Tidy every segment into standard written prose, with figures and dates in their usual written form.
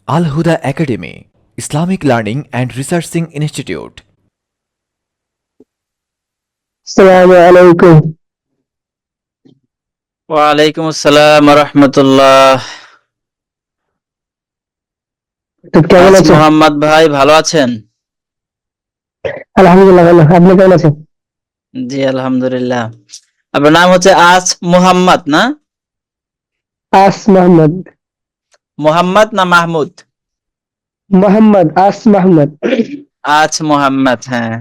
Al Huda Academy, Islamic Learning and Researching Institute. আসসালামু আলাইকুম। ওয়ালাইকুম আসসালাম রহমতুল্লাহ। তো কেমন আছেন? মোহাম্মদ ভাই ভালো আছেন? আলহামদুলিল্লাহ ভালো। আপনি কেমন আছেন? জি আলহামদুলিল্লাহ। আপনার নাম হচ্ছে মোহাম্মদ না? মোহাম্মদ। মোহাম্মদ না মাহমুদ? মোহাম্মদ। মোহাম্মদ, হ্যাঁ।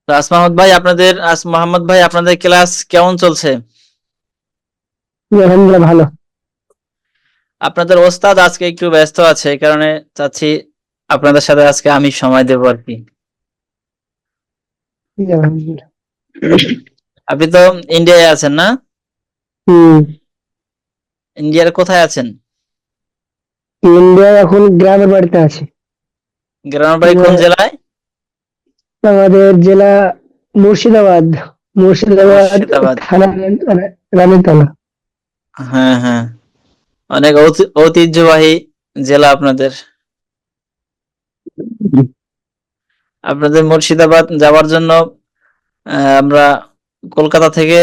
তো মোহাম্মদ ভাই আপনাদের ক্লাস কেমন চলছে? জি, আলহামদুলিল্লাহ ভালো। আপনাদের ওস্তাদ আজকে একটু ব্যস্ত আছে, এই কারণে চাচ্ছি আপনাদের সাথে আজকে আমি সময় দেবো আর কি। জি, আলহামদুলিল্লাহ। আপনি তো ইন্ডিয়ায় আছেন না? হুম। ইন্ডিয়ার কোথায় আছেন? ইন্ডিয়ায় এখন গ্রামের বাড়িতে আছি। গ্রামের বাড়ি কোন জেলায়? আমাদের জেলা মুর্শিদাবাদ। মুর্শিদাবাদ মুর্শিদাবাদ। থানা রানীতলা। হ্যাঁ হ্যাঁ, অনেক ঐতিহ্যবাহী জেলা আপনাদের। আপনাদের মুর্শিদাবাদ যাওয়ার জন্য আমরা কলকাতা থেকে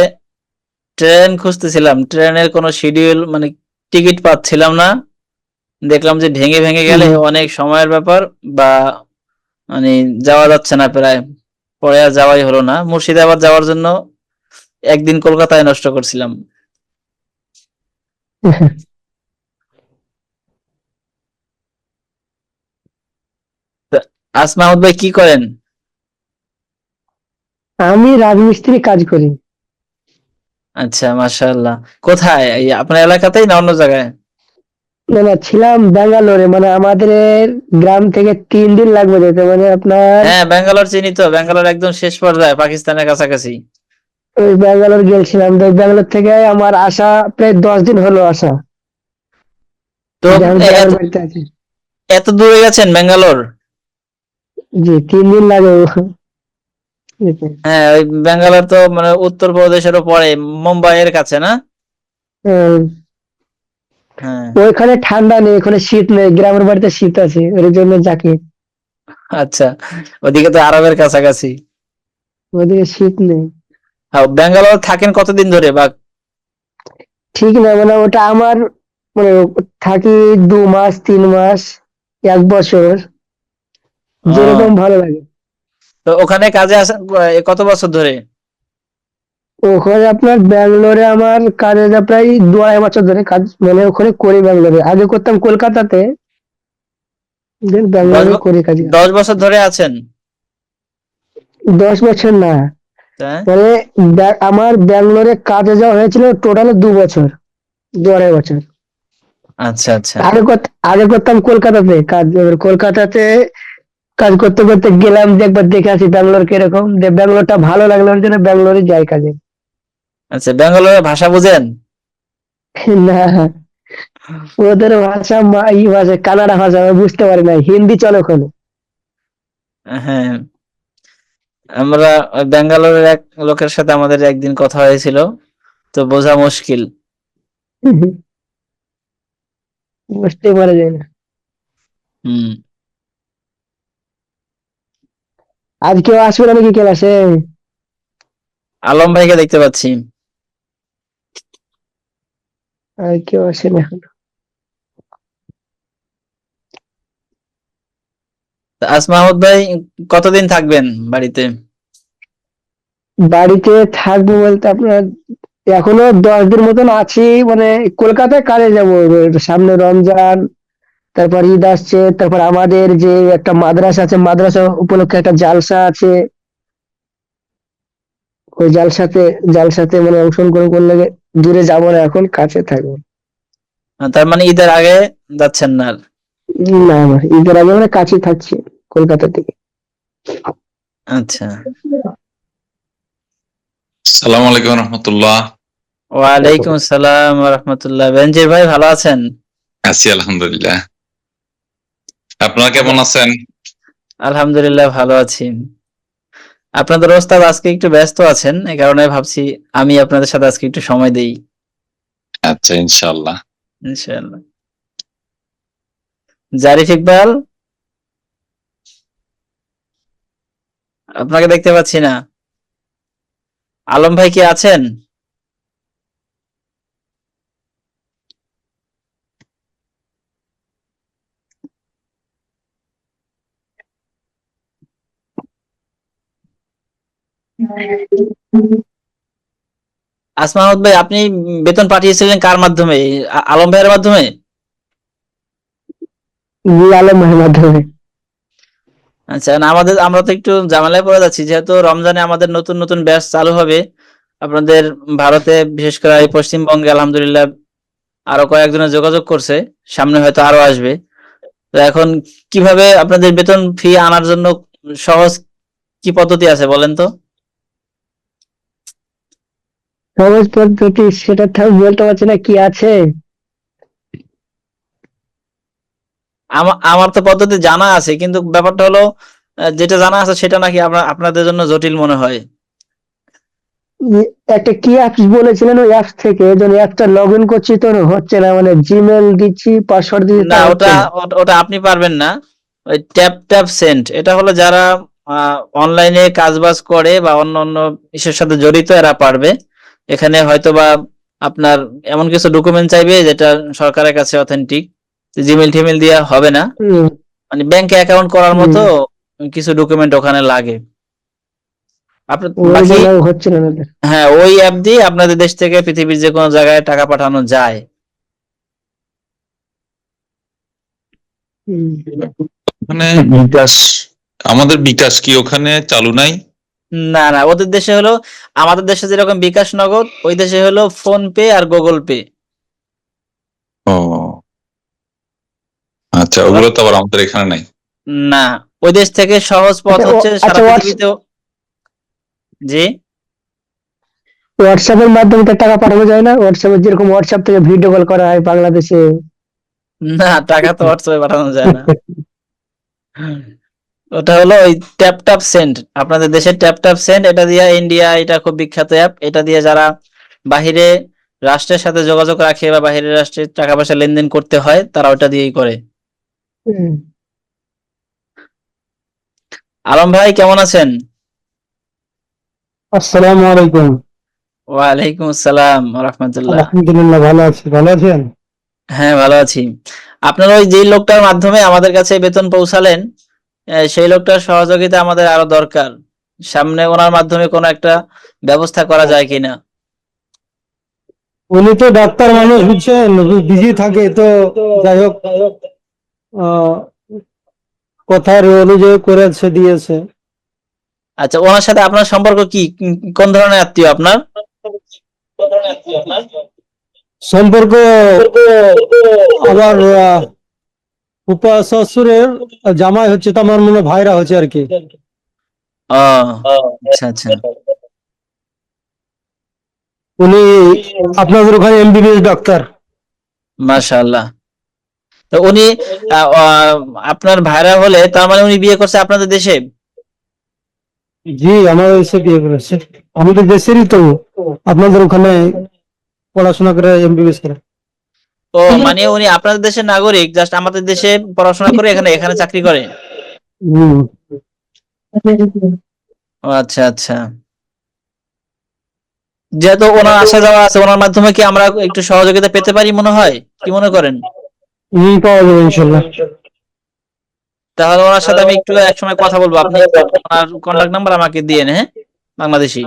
ট্রেন খুঁজতেছিলাম, ট্রেনের কোনো শিডিউল মানে টিকিট পাচ্ছিলাম না। দেখলাম যে ভেঙে ভেঙে গেলে অনেক সময়ের ব্যাপার, বা মানে যাওয়া যাচ্ছে না প্রায়, পরে আর যাওয়াই হলো না। মুর্শিদাবাদ যাওয়ার জন্য একদিন কলকাতায় নষ্ট করছিলাম। তা মাহমুদ ভাই কি করেন? আমি রাজমিস্ত্রি কাজ করি। আচ্ছা, মাশাআল্লাহ। কোথায়, এই আপনার এলাকাতেই না অন্য জায়গায়? না না, ছিলাম ব্যাঙ্গালোরে, মানে আমাদের গ্রাম থেকে 3 দিন লাগবে যেতে, মানে আপনার হ্যাঁ, ব্যাঙ্গালোর চিনি তো। ব্যাঙ্গালোর একদম শেষ পর্যায়ে, পাকিস্তানের কাছাকাছি। ওই ব্যাঙ্গালোর গেছিলাম। তো ব্যাঙ্গালোর থেকে আমার আসা প্রায় 10 দিন হলো আসা। তো যে আমি এত গ্রামের বাড়িতে আছি। এত দূরে গেছেন ব্যাঙ্গালোর? জি, 3 দিন লাগে যেতে। হ্যাঁ, ওই ব্যাঙ্গালোর তো মানে উত্তরপ্রদেশেরও পরে, মুম্বাইয়ের কাছে না? আহ, হ্যাঁ। ওইখানে ঠান্ডা নেই, ওখানে শীত নেই, গ্রামের বাড়িতে শীত আছে, ওর জন্য জ্যাকেট। আচ্ছা, ওদিকে তো আরবের কাছাকাছি। ওদিকে শীত নেই। ব্যাঙ্গালোর থাকেন কতদিন ধরে, বা? ঠিক না, মানে ওটা আমার মানে থাকি 2 মাস 3 মাস 1 বছর, যেরকম ও, ভালো লাগে। তো ওখানে কাজে আছেন কত বছর ধরে? ওখানে আপনার ব্যাঙ্গালোরে আমার কাজে যা প্রায় 2 আড়াই বছর ধরে কাজ, মানে ওখানে করি। ব্যাঙ্গালোরে আগে করতাম কলকাতাতে, দেন দশ ব্যাঙ্গালোরে ব- করি কাজ। 10 বছর ধরে আছেন? 10 বছর না, হ্যাঁ। মানে আমার ব্যাঙ্গালোরে কাজে যাওয়া হয়েছিল টোটাল 2 বছর, 2 আড়াই বছর। আচ্ছা আচ্ছা আগে করতাম কলকাতাতে কাজ। এবার কলকাতাতে কাজ করতে করতে গেলাম যে একবার দেখে আসি ব্যাঙ্গালোর কিরকম, যে ব্যাঙ্গালোরটা ভালো লাগলো, ওর জন্য ব্যাঙ্গালোরে যাই কাজে। আচ্ছা, ব্যাঙ্গালোরের ভাষা বুঝেন? না, ওদের ভাষা ই ভাষা কানাডা ভাষা, আমি বুঝতে পারি না। হিন্দি চলে ওখানে। হ্যাঁ, আমরা ওই ব্যাঙ্গালোরের এক লোকের সাথে আমাদের একদিন কথা হয়েছিল, তো বোঝা মুশকিল। বুঝতে পারা যায় না। হুম। আজ কেউ আসবে না নাকি ক্লাসে? আলম ভাইকে দেখতে পাচ্ছি। আর কেউ আসে না এখন। তা মাহমুদ ভাই কতদিন থাকবেন বাড়িতে? বাড়িতে থাকবো বলতে আপনার এখনো 10 দিন মতন আছি, মানে কলকাতায় কাজে যাবো। এবার সামনে রমজান, তারপর ঈদ আসছে, তারপর আমাদের যে একটা মাদ্রাসা আছে, মাদ্রাসা উপলক্ষে একটা জালসা আছে। ওই জালসাতে মানে অংশগ্রহণ করলে দূরে যাবো না, এখন কাছে থাকবো। তার মানে ঈদের আগে যাচ্ছেন না আর? না না, ঈদের আগে মানে কাছে থাকছি কলকাতা থেকে। আচ্ছা। সালাম আলাইকুম রহমতুল্লাহ। ওয়ালাইকুম আসসালাম ওয়া রাহমাতুল্লাহ। বেনজির ভাই ভালো আছেন? আছি আলহামদুলিল্লাহ। আপনারা কেমন আছেন? আলহামদুলিল্লাহ ভালো আছি। আপনাদের ওস্তাদ আজকে একটু ব্যস্ত আছেন, এই কারণে ভাবছি আমি আপনাদের সাথে আজকে একটু সময় দেই আচ্ছা, ইনশাআল্লাহ। ইনশাআল্লাহ। জারিফ ইকবাল, আপনাকে দেখতে পাচ্ছি না। আলম ভাই কি আছেন? আসমা আহমদ ভাই, আপনি বেতন পাঠিয়েছিলেন কার মাধ্যমে? আলম ভাইয়ের মাধ্যমে? জি, আলম ভাইয়ের মাধ্যমে। আচ্ছা, না আমরা তো একটু ঝামেলায় পড়ে যাচ্ছি, যেহেতু রমজানে আমাদের নতুন নতুন ব্যাচ চালু হবে আপনাদের ভারতে, বিশেষ করে এই পশ্চিমবঙ্গে আলহামদুলিল্লাহ আরো কয়েকজনের যোগাযোগ করছে, সামনে হয়তো আরো আসবে। তো এখন কিভাবে আপনাদের বেতন ফি আনার জন্য সহজ কি পদ্ধতি আছে বলেন তো? সহজ পদ্ধতি সেটা তো আমি বলতে পারছি না কি আছে। আমার তো পদ্ধতি জানা আছে, কিন্তু ব্যাপারটা হলো যেটা জানা আছে সেটা নাকি আপনাদের জন্য জটিল মনে হয়। একটা কি অ্যাপস বলেছিলেন, ওই অ্যাপস থেকে যখন অ্যাপটা লগ ইন করছি তো হচ্ছে না, মানে জিমেল দিচ্ছি, পাসওয়ার্ড দিচ্ছি, না, তা হচ্ছে ওটা না। ওটা আপনি পারবেন না। ওই ট্যাপ ট্যাপ সেন্ড, এটা হলো যারা অনলাইনে কাজ বাজ করে বা অন্য অন্য ইসের সাথে জড়িত, এরা পারবে। এখানে হয়তোবা আপনার এমন কিছু ডকুমেন্ট চাইবে যেটা সরকারের কাছে অথেন্টিক, জিমেল টিমেল দিয়া হবে না। হুম, মানে ব্যাংকে অ্যাকাউন্ট করার হুম, মতো কিছু ডকুমেন্ট ওখানে লাগে। আপনার ওই বাকি, জন্য হচ্ছে না ওদের। হ্যাঁ, ওই অ্যাপ দিয়ে আপনাদের দেশ থেকে পৃথিবীর যে কোনো জায়গায় টাকা পাঠানো যায়। হুম। ওখানে বিকাশ, আমাদের বিকাশ কি ওখানে চালু নাই? না না, ওদের দেশে হলো, আমাদের দেশে যেরকম বিকাশ নগদ, ওই দেশে হলো ফোন পে আর গুগল পে। ও আচ্ছা, ওগুলো তো আবার আমাদের এখানে নাই। না, ওই দেশ থেকে সহজ পথ আচ্ছা, হচ্ছে সারা আচ্ছা, পৃথিবীতেও। জি। হোয়াটসঅ্যাপের মাধ্যমে তো টাকা পাঠানো যায় না? হোয়াটসঅ্যাপে যেরকম হোয়াটসঅ্যাপ থেকে ভিডিও কল করা হয় বাংলাদেশে। না, টাকা তো হোয়াটসঅ্যাপে পাঠানো যায় না। ওটা হলো ওই ট্যাপ ট্যাপ সেন্ড, আপনাদের দেশের ট্যাপ ট্যাপ সেন্ড, এটা দিয়ে ইন্ডিয়া, এটা খুব বিখ্যাত অ্যাপ। এটা দিয়ে যারা বাহিরে রাষ্ট্রের সাথে যোগাযোগ রাখে বা বাহিরের রাষ্ট্রে টাকা পয়সা লেনদেন করতে হয়, তারা ওটা দিয়েই করে। হুম। আলম ভাই কেমন আছেন? আসসালামু আলাইকুম। ওয়ালাইকুম আসসালাম ওয়া রাহমাতুল্লাহ। আলহামদুলিল্লাহ ভালো আছি। ভালো আছেন? হ্যাঁ, ভালো আছি। আপনার ওই যেই লোকটার মাধ্যমে আমাদের কাছে বেতন পৌঁছালেন, সেই লোকটার সহযোগিতা আমাদের আরো দরকার। সামনে ওনার মাধ্যমে কোনো একটা ব্যবস্থা করা যায় কিনা। উনি তো ডাক্তার মানুষ, বুঝছেন, বিজি থাকে তো। যাই হোক, আহ, কথার অনুযায়ী করেছে, দিয়েছে। আচ্ছা, ওনার সাথে আপনার সম্পর্ক কি? কোন ধরনের আত্মীয় আপনার? সম্পর্ক আবার ফুপা শ্বশুরের জামাই হচ্ছে, তো আমার মনে হয় ভাইরা হচ্ছে আর কি। ও, আচ্ছা আচ্ছা। উনি আপনাদের ওখানে এমবিবিএস ডাক্তার। মাশাআল্লাহ। তো উনি আপনার ভাইরা হলে তার মানে উনি বিয়ে করছে আপনাদের দেশে? জি, আমার এসে বিয়ে করেছে। আমাদের দেশেরই তো, আপনাদের ওখানে পড়াশোনা করে এমবিবিএস করে। ও, মানে উনি আপনাদের দেশের নাগরিক, জাস্ট আমাদের দেশে পড়াশোনা করে এখানে এখানে চাকরি করে। হুম। ও আচ্ছা আচ্ছা। যেহেতু ওনার আসা যাওয়া আছে, ওনার মাধ্যমে কি আমরা একটু সহযোগিতা পেতে পারি মনে হয়? কি মনে করেন? পাওয়া যাবে ইনশাল্লাহ। তাহলে ওনার সাথে আমি একটু একসময় কথা বলবো। আপনি একটু ওনার কন্টাক্ট নাম্বার আমাকে দিয়েন, হ্যাঁ? বাংলাদেশি।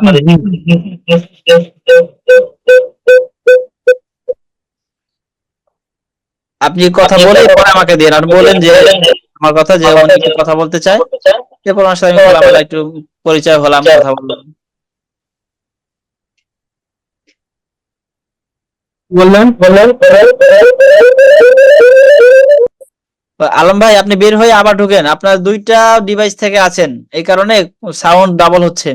আপনি কথা বলে পরে আমাকে দিন আর বলেন যে আমার কথা, যে উনি একটু কথা বলতে চায়। এরপর ওনার সাথে আমি খোলামেলা একটু পরিচয় হলাম, কথা বললাম। বললেন। আলম ভাই, আপনি বের হয়ে আবার ঢুকেন, আপনার দুইটা ডিভাইস থেকে আছেন, এই কারণে সাউন্ড ডাবল হচ্ছে।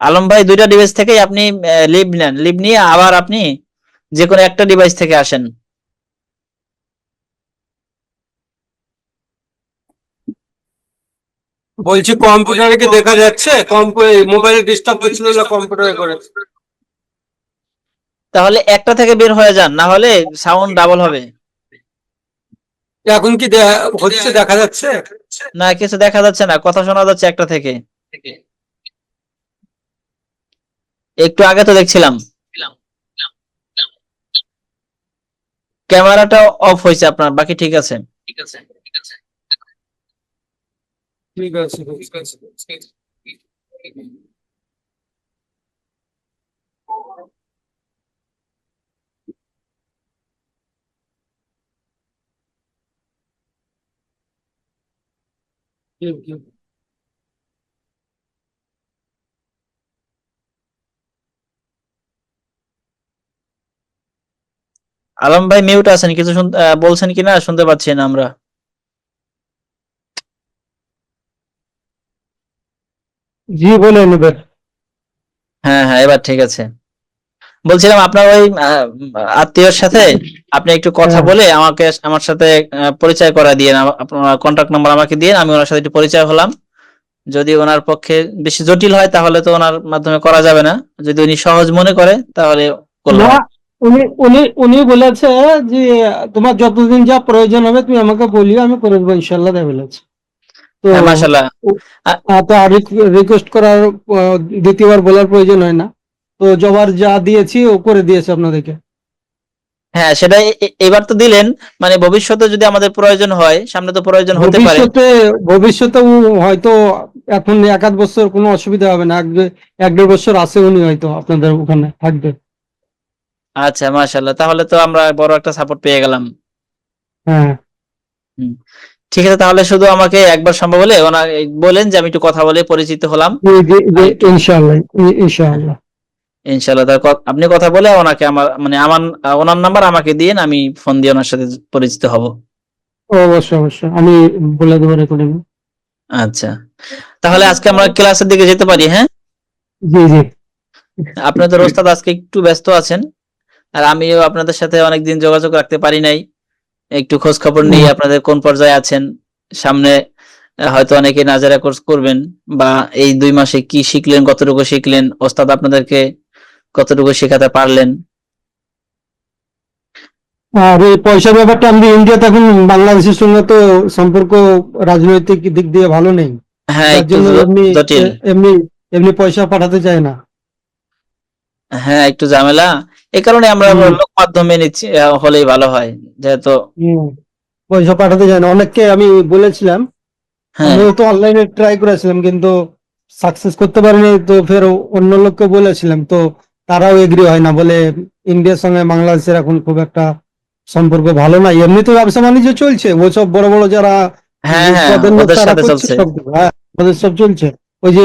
আলম ভাই, দুইটা ডিভাইস থেকেই আপনি লিভ নেন, লিভ নিয়ে আবার আপনি যে কোনো একটা ডিভাইস থেকে আসেন। বলছি কম্পিউটারে কি দেখা যাচ্ছে? মোবাইলে ডিস্টার্ব করছিল না, কম্পিউটারে করে? তাহলে একটা থেকে বের হয়ে যান, না হলে সাউন্ড ডাবল হবে। এখন কি হচ্ছে, দেখা যাচ্ছে? না, কিছু দেখা যাচ্ছে না, কথা শোনা যাচ্ছে একটা থেকে। একটু আগে তো দেখছিলাম ক্যামেরাটা অফ হয়েছে আপনার, বাকি ঠিক আছে। ঠিক আছে, ঠিক আছে। আলম ভাই মিউট আছেন, কিছু বলছেন কিনা শুনতে পাচ্ছি না আমরা। জি বলেন এবার। হ্যাঁ হ্যাঁ, এবার ঠিক আছে। বলছিলাম আপনার ওই আত্মীয়র সাথে আপনি একটু কথা হ্যাঁ। বলে আমার সাথে পরিচয় করা দিয়ে, আপনার কন্টাক্ট নাম্বার আমাকে দিয়ে, আমি ওনার সাথে একটু পরিচয় হলাম। যদি ওনার পক্ষে বেশি জটিল হয় তাহলে তো ওনার মাধ্যমে করা যাবে না, যদি উনি সহজ মনে করে তাহলে করলাম। না, উনি বলেছে যে তোমার যতদিন যা প্রয়োজন হবে তুমি আমাকে বলিও, আমি করে দেবো ইনশাল্লাহ, তাই বলেছে। তো হ্যাঁ, মাশাল্লাহ। তো আর রিকোয়েস্ট করার দ্বিতীয়বার বলার প্রয়োজন হয় না। তো জবার যা দিয়েছি ও করে দিয়েছে আপনাদেরকে। হ্যাঁ, সেটা এবার তো দিলেন, মানে ভবিষ্যতে যদি আমাদের প্রয়োজন হয়, সামনে তো প্রয়োজন হতে পারে। ভবিষ্যতেও হয়তো, এখন 1-8 বছর কোনো অসুবিধা হবে না, 1-1.5 বছর আছে উনি হয়তো আপনাদের ওখানে থাকবে। আচ্ছা, মাশাল্লাহ, তাহলে তো আমরা বড় একটা সাপোর্ট পেয়ে গেলাম। হ্যাঁ, হুম। ঠিক আছে, তাহলে শুধু আমাকে একবার সম্ভব হলে বলেন যে আমি একটু কথা বলে পরিচিত হলাম। জি জি জি, আর একটু ইনশাআল্লাহ, ইনশাআল্লাহ। ইনশাল্লাহ, আপনি কথা বলে ওনাকে আমার মানে আমার ওনার নাম্বার আমাকে দিন, আমি ফোন দিয়ে ওনার সাথে পরিচিত হব। অবশ্যই অবশ্যই, আমি বলে দেবো রেকর্ডিং। আচ্ছা, তাহলে আজকে আমরা ক্লাসের দিকে যেতে পারি, হ্যাঁ? জি জি। আপনাদের ওস্তাদ আজকে একটু ব্যস্ত আছেন, আর আমিও আপনাদের সাথে অনেকদিন যোগাযোগ রাখতে পারি নাই। একটু খোঁজ খবর নিয়ে আপনাদের কোন পর্যায়ে আছেন, সামনে হয়তো অনেকে নাজারা কোর্স করবেন, বা এই 2 মাসে কি শিখলেন, কতটুকু শিখলেন, ওস্তাদ আপনাদেরকে কতটুকু শেখাতে পারলেন। আর এই পয়সার ব্যাপারটা, আমি ইন্ডিয়াতে এখন বাংলাদেশের সঙ্গে তো সম্পর্ক রাজনৈতিক দিক দিয়ে ভালো নেই, হ্যাঁ, যার একটু জন্য এমনি জটিল। এমনি এমনি পয়সা পাঠাতে চায় না। হ্যাঁ, একটু ঝামেলা। এই কারণে আমরা হুম, লোক মাধ্যমে নিচ্ছি, হলেই ভালো হয় যেহেতু। হুম, পয়সা পাঠাতে চায় না। অনেককে আমি বলেছিলাম, হ্যাঁ, আমিও তো অনলাইনে ট্রাই করেছিলাম কিন্তু সাকসেস করতে পারিনি। তো ফের অন্য লোককে বলেছিলাম, তো তারাও এগ্রি হয় না, বলে ইন্ডিয়ার সঙ্গে বাংলাদেশের এখন খুব একটা সম্পর্ক ভালো না। এমনি তো ব্যবসা বাণিজ্য চলছে, ওসব বড় বড় যারা হ্যাঁ, হ্যাঁ, পদের লোক ওদের তারা সাথে করছে চলছে। সব কিছু। হ্যাঁ, ওদের সব চলছে। ওই যে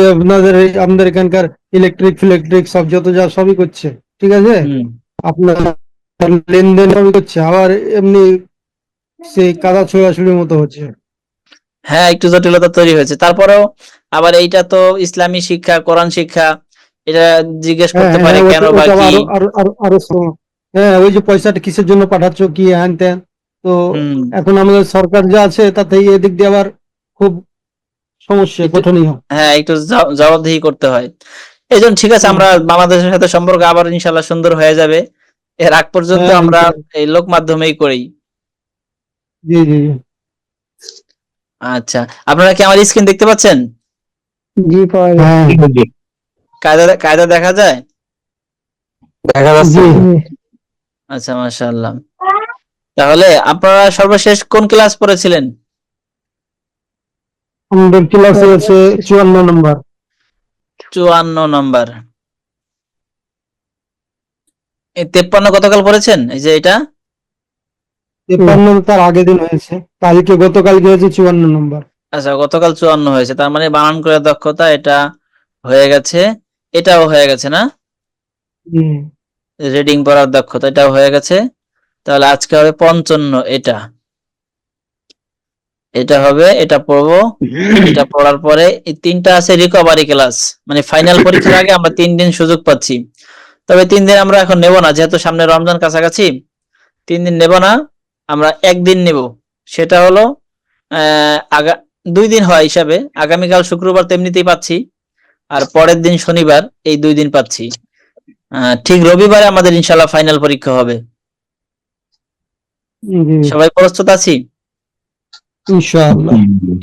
আমাদের এখানকার ইলেকট্রিক ফিলেকট্রিক সব যত যা সবই করছে, ঠিক আছে। হুম। আপনার লেনদেন সবই করছে, আবার এমনি সেই কাদা ছোড়াছুড়ির মতো হচ্ছে। হ্যাঁ, একটু জটিলতা তৈরি হয়েছে, তারপরেও আবার এইটা তো ইসলামী শিক্ষা, কোরআন শিক্ষা, এটা জিজ্ঞেস হ্যাঁ করতে হ্যাঁ, পারে কেন বা ওটা কি। আরো হ্যাঁ, ওই যে পয়সাটা কিসের জন্য পাঠাচ্ছ, কি হ্যান ত্যান। তো হুম। এখন আমাদের সরকার যা আছে তাতে এদিক দিয়ে আবার খুব সমস্যা, একটু, কঠনীয়। হ্যাঁ, একটু জবাবদিহি করতে হয়। এই জন্য ঠিক আছে, হুম, আমরা বাংলাদেশের সাথে সম্পর্ক আবার ইনশাল্লাহ সুন্দর হয়ে যাবে। এর আগ পর্যন্ত হ্যাঁ, আমরা এই লোক মাধ্যমেই করি। জি জি জি। আচ্ছা, আপনারা কি আমার স্ক্রিন দেখতে পাচ্ছেন? জি পাওয়া যায়। হ্যাঁ, কায়দা কায়দা দেখা যায়? দেখা যাচ্ছে। জি। জি। আচ্ছা, মাশাআল্লাহ। তাহলে আপনারা সর্বশেষ কোন ক্লাস পড়েছিলেন? আমাদের ক্লাসে আছে 54 নম্বর। 54 নম্বর। এই 53 গতকাল পড়েছেন, এই যে এটা? 53 তার আগের দিন হয়েছে, গতকালকে হয়েছে 54 নম্বর। আচ্ছা, গতকাল 54 হয়েছে, তার মানে বানান করে দক্ষতা এটা হয়ে গেছে, এটাও হয়ে গেছে না? হুম। রিডিং পড়ার দক্ষতা এটাও হয়ে গেছে। তাহলে আজকে হবে 55 এটা। এটা হবে, এটা পড়বো। এটা পড়ার পরে এই 3টা আছে রিকভারি ক্লাস, মানে ফাইনাল পরীক্ষার আগে আমরা 3 দিন সুযোগ পাচ্ছি। তবে 3 দিন আমরা এখন নেব না, যেহেতু সামনে রমজান কাছাকাছি। 3 দিন নেব না, আমরা 1 দিন নেব। সেটা হলো আগা 2 দিন হয় হিসাবে, আগামীকাল শুক্রবার তো এমনিতেই পাচ্ছি, আর পরের দিন শনিবার, এই 2 দিন পাচ্ছি। ঠিক রবিবারে আমাদের ইনশাল্লাহ ফাইনাল পরীক্ষা হবে। জি, সবাই প্রস্তুত আছি ইনশাআল্লাহ।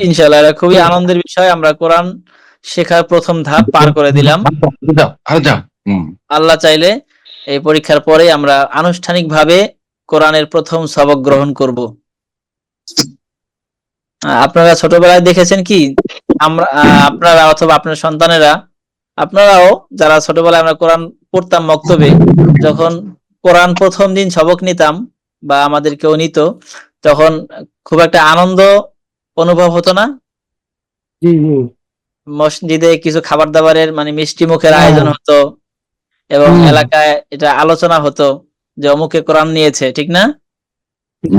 ইনশাল্লাহ। এটা খুবই আনন্দের বিষয়, আমরা কোরআন শেখার প্রথম ধাপ পার করে দিলাম। আল্লাহ চাইলে এই পরীক্ষার পরে আমরা আনুষ্ঠানিকভাবে কোরআনের প্রথম সবক গ্রহণ করব। আপনারা ছোটবেলায় দেখেছেন কি, আমরা আপনারা অথবা আপনার সন্তানেরা, আপনারাও যারা ছোটবেলায় আমরা কোরআন পড়তাম মক্তবে, যখন কোরআন প্রথম দিন সবক নিতাম বা আমাদের কেউ নিত, তখন খুব একটা আনন্দ অনুভব হতো না? জি জি মসজিদে কিছু খাবার দাবারের মানে মিষ্টি মুখের হ্যাঁ। আয়োজন হতো, এবং হুম। এলাকায় এটা আলোচনা হতো যে অমুকে কোরআন নিয়েছে, ঠিক না?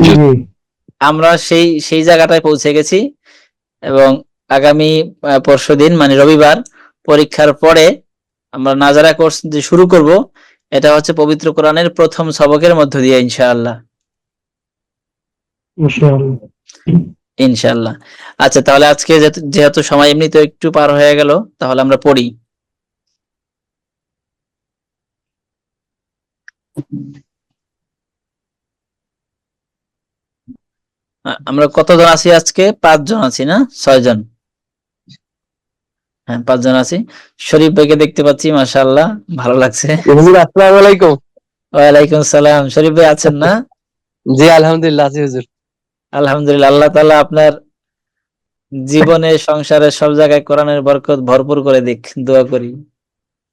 জি জি আমরা সেই সেই জায়গাটায় পৌঁছে গেছি। এবং আগামী পরশুদিন মানে রবিবার পরীক্ষার পরে আমরা নাজারা কোর্স যে শুরু করব, এটা হচ্ছে পবিত্র কোরআনের প্রথম সবকের মধ্য দিয়ে ইনশাআল্লাহ। ইনশাআল্লাহ। ইনশাআল্লাহ। আচ্ছা, তাহলে আজকে যেহেতু সময় এমনিতে একটু পার হয়ে গেল, তাহলে আমরা পড়ি। আমরা কতজন আছি আজকে? 5 জন আছি না 6 জন? হ্যাঁ, 5 জন আছি। শরীফ ভাইকে দেখতে পাচ্ছি, মাশাআল্লাহ, ভালো লাগছে। হুজুর আসসালামু আলাইকুম। ওয়ালাইকুম সালাম। শরীফ ভাই আছেন না? জি আলহামদুলিল্লাহ আছি হুজুর। আলহামদুলিল্লাহ। আল্লাহ তাআলা আপনার জীবনে, সংসারে, সব জায়গায় কোরআনের বরকত ভরপুর করে দিক, দোয়া করি।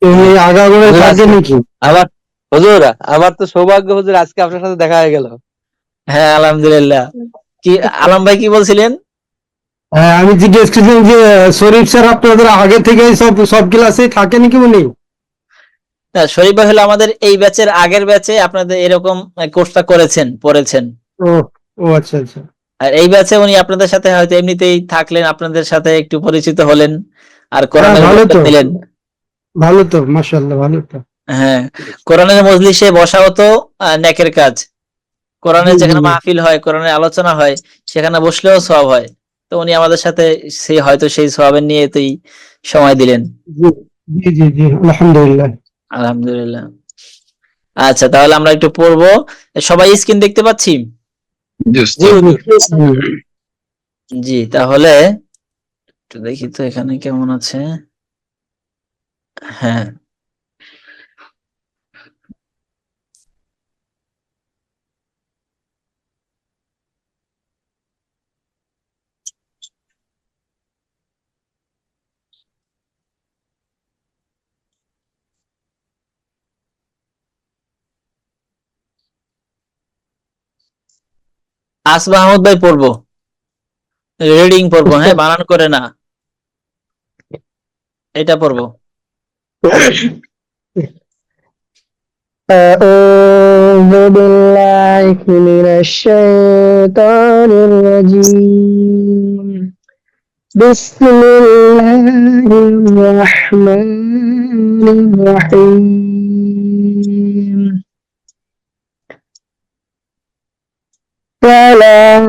এমনি আগাগোড়া হুজুর, থাকে আজকে নাকি? আমার হুজুর আমার তো সৌভাগ্য হুজুর, আজকে আপনার সাথে দেখা হয়ে গেল। হ্যাঁ, আলহামদুলিল্লাহ। কি আলম ভাই কি বলছিলেন? হ্যাঁ, আমি জিজ্ঞেস করছিলাম যে শরীফ স্যার আপনাদের আগে থেকেই সব সব ক্লাসেই থাকে নাকি উনি? না, শরীফ ভাই হলো আমাদের এই ব্যাচের আগের ব্যাচে আপনাদের এরকম কোর্সটা পড়েছেন। ও ও আচ্ছা আচ্ছা। আর এই ব্যাচে উনি আপনাদের সাথে হয়তো এমনিতেই থাকলেন, আপনাদের সাথে একটু পরিচিত হলেন, আর হ্যাঁ কোরআনের ভালো বরকত তো, নিলেন। ভালো তো, মাশাআল্লাহ, ভালো তো। হ্যাঁ, কোরআনের মজলিসে বসা হতো নেকের কাজ। জি কোরআনের জি যেখানে মাহফিল হয়, কোরআনের আলোচনা হয়, সেখানে বসলেও সওয়াব হয়। তো উনি আমাদের সাথে হয়তো সেই সওয়াবের নিয়েতেই সময় দিলেন। জি জি জি জি আলহামদুলিল্লাহ। আলহামদুলিল্লাহ। আচ্ছা, তাহলে আমরা একটু পড়বো। সবাই স্ক্রিন দেখতে পাচ্ছি? জি জি হুজুর। জি, তাহলে একটু দেখি তো এখানে কেমন আছে। হ্যাঁ, আসবা আহমদ ভাই পড়বো, রিডিং পড়বো, হ্যাঁ, বানান করে না, এটা পড়বো। أعوذ بالله من الشيطان الرجيم بسم الله الرحمن الرحيم سلام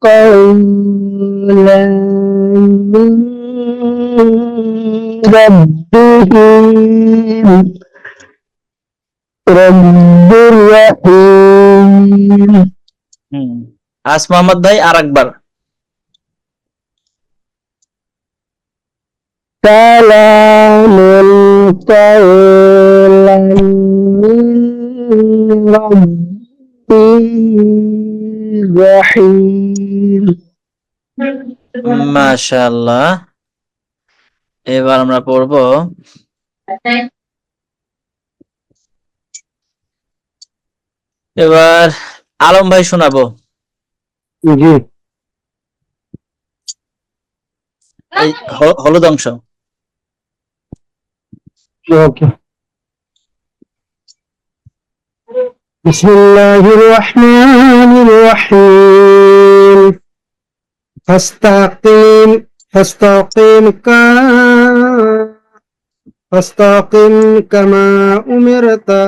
قولا من ربهم رب الرحيم হুম, আসমা আহমদ ভাই আরেকবার। سلام قولا من رب الرحيم মাশাআল্লাহ। এবার আমরা পড়বো এবার আলম ভাই শোনাবো। জি এই হলুদ অংশ। ওকে। বিসমিল্লাহির রহমানির রহিম ফাস্তাকিম ফাস্তাকিম কা ফাস্তাকিম কামা উমিরতা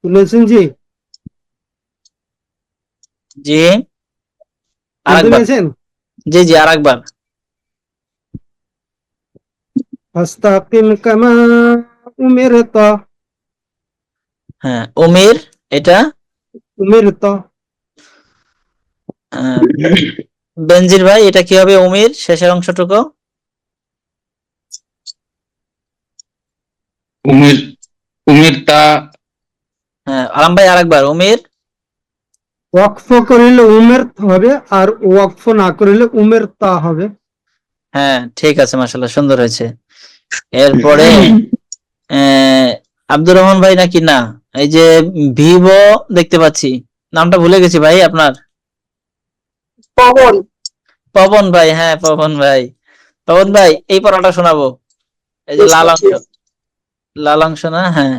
শুনেছেন জি? জি, শুনতে আরেকবার। পেয়েছেন? জি জি, আরেকবার। ফাস্তাকিম কামা উমিরতা হ্যাঁ, উমির, এটা উমিরতা আহ, বেনজির ভাই, এটা কি হবে উমির শেষের অংশটুকু? উমির উমির তা হ্যাঁ, আরাম ভাই আরেকবার, উমির। ওয়াকফ করিলে উমেরত হবে আর ওয়াকফ না করিলে উমেরতা হবে। হ্যাঁ, ঠিক আছে, মাশাআল্লাহ, সুন্দর হয়েছে। এরপরে আহ, আব্দুর রহমান ভাই নাকি না, এই যে ভিভো দেখতে পাচ্ছি, নামটা ভুলে গেছি ভাই আপনার। পবন। পবন ভাই, হ্যাঁ পবন ভাই। পবন ভাই, এই পড়াটা শোনাবো, এই যে লাল অংশ, লাল অংশ না? হ্যাঁ,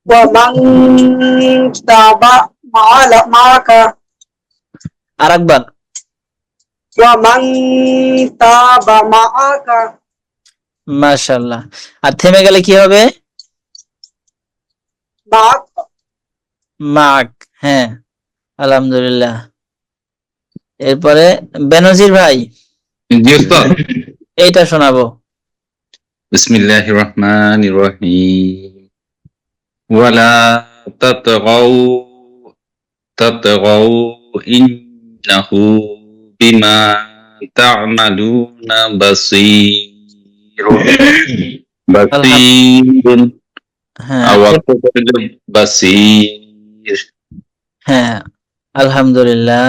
ومن تاب معك আরেকবার। ومن تاب معك মাশাআল্লাহ। আর থেমে গেলে কি হবে? معك মাক। হ্যাঁ, আলহামদুলিল্লাহ। এরপরে বেনজির ভাই, জি উস্তাদ। এইটা শোনাবো। বিসমিল্লাহির রহমানির রহিম ওয়ালা তাতগাউ তাতগাউ ইন্নাহু বিমা তা'মালুনা বাসীর বাসীরুন হ্যাঁ বাসীর। হ্যাঁ, আলহামদুলিল্লাহ।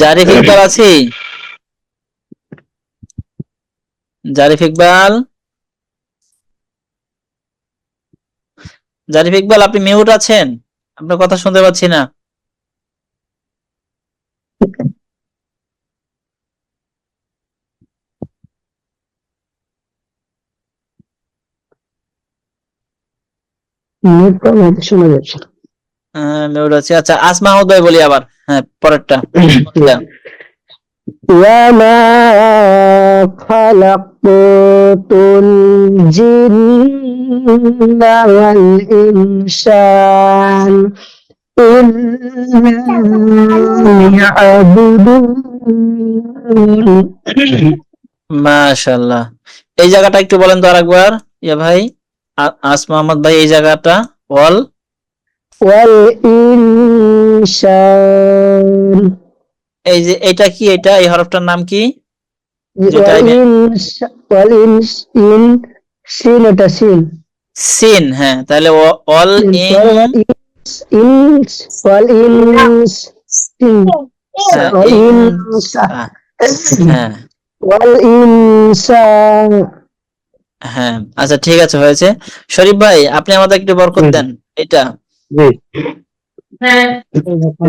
জারিফ ইকবাল আছি? জারিফ ইকবাল, জারিফ ইকবাল, আপনি মিউট আছেন, আপনার কথা শুনতে পাচ্ছি না। শোনা যাচ্ছে। মিউট আছে, আচ্ছা। আসমা আহমদ ভাই বলি আবার, হ্যাঁ পরেরটা। وما خلقت الجن والإنس إلا ليعبدون মাশাআল্লাহ। এই জায়গাটা একটু বলেন তো আরেকবার, ইয়া ভাই, আসমা আহমদ ভাই, এই জায়গাটা বল। والإنسان এই যে এটা কি, এটা এই হরফটার নাম কি? যেটা والإنس إن سين এটা সিন সিন, হ্যাঁ, তাহলে অল ইন, والإنس والإنس হ্যাঁ, والإنس হ্যাঁ والإنسان হ্যাঁ, আচ্ছা ঠিক আছে, হয়েছে। শরীফ ভাই, আপনি আমাদের একটু বরকত দেন এটা।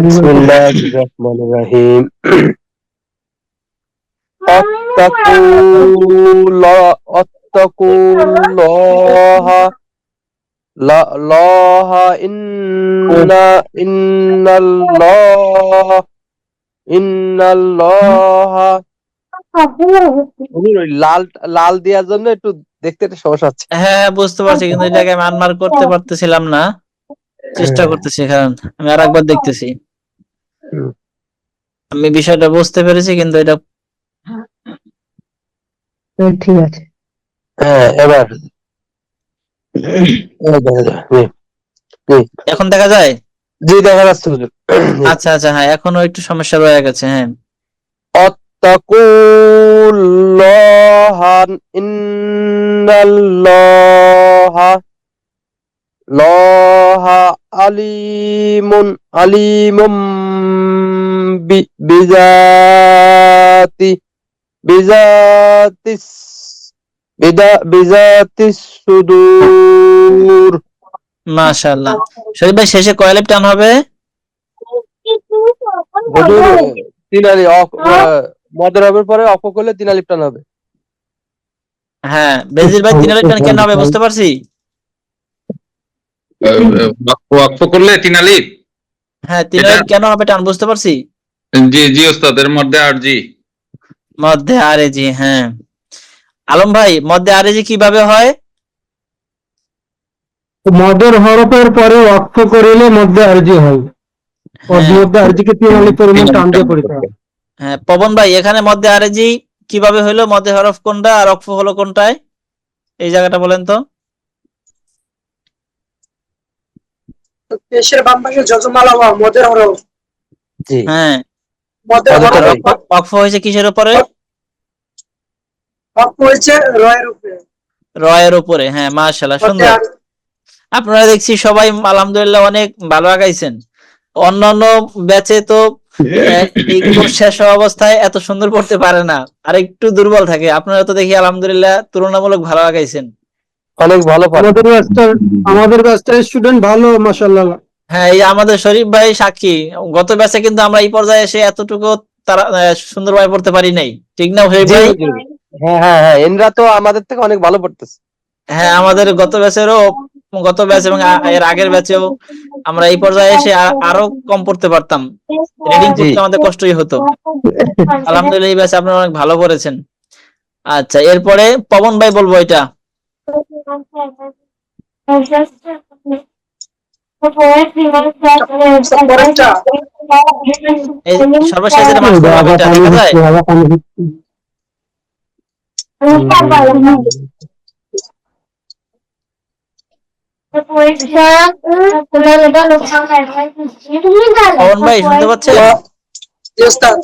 বিসমিল্লাহির রহমানির রহিম আত্তাকুল্লাহ লাহ ইন্নাল্লাহ লাল লাল দেওয়ার জন্য একটু দেখতে একটা সমস্যা হচ্ছে। হ্যাঁ, বুঝতে পারছি, কিন্তু এটাকে আমি আনমার করতে পারতেছিলাম না, চেষ্টা করতেছি, কারণ আমি আর একবার দেখতেছি। আমি বিষয়টা বুঝতে পেরেছি, কিন্তু এটা ঠিক আছে। হ্যাঁ, এবার এখন দেখা যায়। জি দেখা যাচ্ছে হুজুর। আচ্ছা আচ্ছা, হ্যাঁ, এখনো একটু সমস্যা রয়ে গেছে। হ্যাঁ, অত্তাকুল্লাহ ইন্নাল্লাহ লাহ আলিমুম বিজাতিস বিজাতিস সুদূর। মাশাআল্লাহ। শরীফ ভাই, শেষে কয় আলিফ টান হবে? হুজুর তিন আলিফ মদের হবের পরে অফ করলে তিন আলিফ টান হবে। হ্যাঁ, বেজির ভাই তিন আলিফ টান কেন হবে বুঝতে পারছি। ওয়াকফ করলে তিন আলিফ। হ্যাঁ, তিন এটা আলিফ কেন হবে টান বুঝতে পারছি। জি জি ওস্তাদ, এর মধ্যে আর জি। মধ্যে আরেজি, হ্যাঁ। আলম ভাই, মধ্যে আরেজি কিভাবে হয়? মদের হরফের পরে ওয়াকফ করিলে মধ্যে আরজি হয়। ও হ্যাঁ মধ্যে আরজিকে তিন আলিফ পরিমাণ টান দিয়ে পড়িতে হয়। হ্যাঁ, পবন ভাই এখানে মধ্যে আরেজি কিভাবে হইলো? মধ্যে হরফ কোনটা আর ওয়াকফ হলো কোনটায়? এই জায়গাটা বলেন তো। পেশের বাম পাশে যজমালা ওয়া মদের হরফ। জি হ্যাঁ, মদের মদের আর হরফ পরে ওয়াকফ হয়েছে কিসের উপরে? হক হয়েছে রয়ের উপরে। রয়ের উপরে। হ্যাঁ, মাশাআল্লাহ, মধ্যে সুন্দর। আর আপনারা দেখছি সবাই আলহামদুলিল্লাহ অনেক ভালো আগাইছেন। অন্যান্য ব্যাচে তো এই কোর্স শেষ হওয়া অবস্থায় এত সুন্দর পড়তে পারে না, আর একটু দুর্বল থাকে। আপনারা তো দেখি আলহামদুলিল্লাহ তুলনামূলক ভালো আগাইছেন। অনেক ভালো পারে। আমাদের ব্যাচটার স্টুডেন্ট ভালো মাশাআল্লাহ। হ্যাঁ, এই আমাদের শরীফ ভাই সাক্ষী। গত ব্যাচে কিন্তু আমরা এই পর্যায়ে এসে এতটুকু তারা সুন্দরভাবে পড়তে পারি নাই, ঠিক না শরীফ জি ভাই? হুজুর। হ্যাঁ হ্যাঁ হ্যাঁ, এনরা তো আমাদের থেকে অনেক ভালো পড়তেছে। হ্যাঁ, আমাদের গত ব্যাচ এবং এর আগের ব্যাচেও আমরা এই পর্যায়ে এসে আরো কম পড়তে পারতাম। রিডিং জি পড়তে আমাদের কষ্টই হতো। আলহামদুলিল্লাহ এই ব্যাচে আপনারা অনেক ভালো করেছেন। আচ্ছা, এরপরে পবন ভাই বলবো এটা। পরেরটা এই সর্বশেষ যেটা মার্ক করলাম এটা দেখা যায়? পবন ভাই শুনতে পাচ্ছেন? জি ওস্তাদ।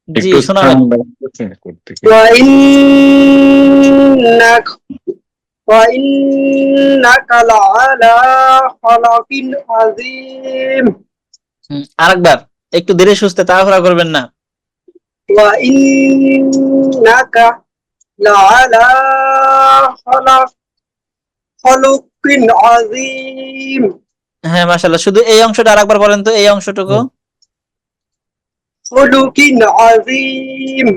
জি, একটু শোনাবেন। করতে ওয়া ইন্নাক ওয়া ইন্নাকা লাআলা খালাকিন আযীম। আরেকবার একটু ধীরে সুস্থে, তাড়াহুড়া করবেন না। ওয়া ইন্নাকা লাআলা খালাকিন আযীম। হ্যাঁ, মাশাআল্লাহ। শুধু এই অংশটা আরেকবার বলেন তো, এই অংশটুকু। খালাকিন আযীম।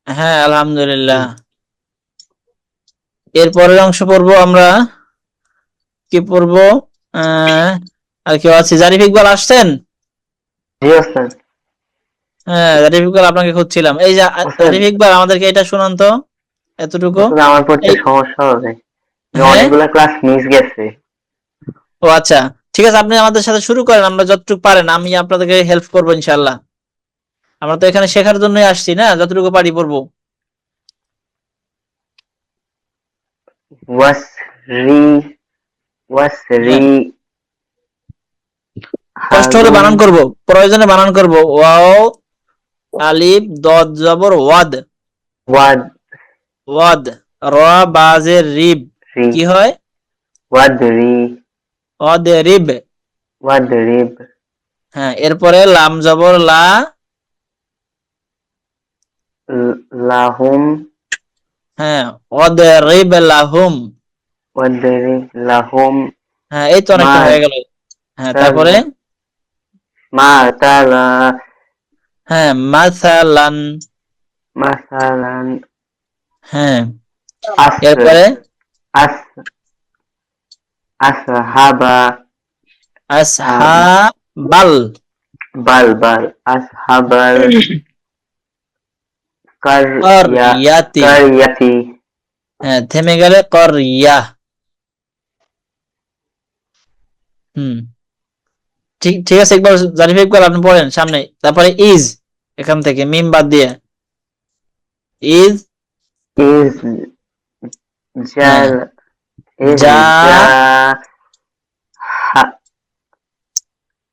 হ্যাঁ, আলহামদুলিল্লাহ। এর পরের অংশ পড়বো আমরা। কি পড়বো? আর কেউ আছে? জারিফ ইকবাল আসছেন? জি ওস্তাদ। হ্যাঁ, জারিফ ইকবাল আপনাকে খুঁজছিলাম। এই যে জারিফ ইকবাল, আমাদেরকে এটা শোনান তো এতটুকু। আমার পড়তে এই সমস্যা হবে, হ্যাঁ, অনেকগুলা ক্লাস মিস গেছে। ও আচ্ছা, ঠিক আছে, আপনি আমাদের সাথে শুরু করেন। আমরা যতটুকু পারেন আমি আপনাদেরকে হেল্প করবো ইনশাআল্লাহ। আমরা তো এখানে শেখার জন্যই আসছি, না? যতটুকু পারি পড়বো। ওয়াসরি ওয়াসরি হ্যাঁ, কষ্ট হলে হাজুম বানান করব, প্রয়োজনে বানান করব। ওয়াও আলিফ দদ জবর ওয়াদ। ওয়াদ ওয়াদ র বাজের রিব। রি কি হয়? ওয়াদরি ওয়াদ রিব। ওয়াদরিব হ্যাঁ, এরপরে লাম জবর লা। লাহুম হ্যাঁ, ওয়াদ রিব লাহুম। ওয়াদরিব লাহুম হ্যাঁ, এই তো মা অনেকটা হয়ে গেল। হ্যাঁ, তারপরে মাতালা হ্যাঁ মাসালান। মাসালান হ্যাঁ, আস এরপরে আস আসহাবা আসহাবাল। বাল বাল আসহাবাল করিয়াতি। কারিয়াতি হ্যাঁ, থেমে গেলে করিয়া। হুম, ঠিক ঠিক আছে। একবার জারিফ ইকবাল আপনি পড়েন সামনে। তারপরে ইজ, এখান থেকে মিম বাদ দিয়ে ইজ। ইজ হ্যাঁ, জাল ইজ যা জা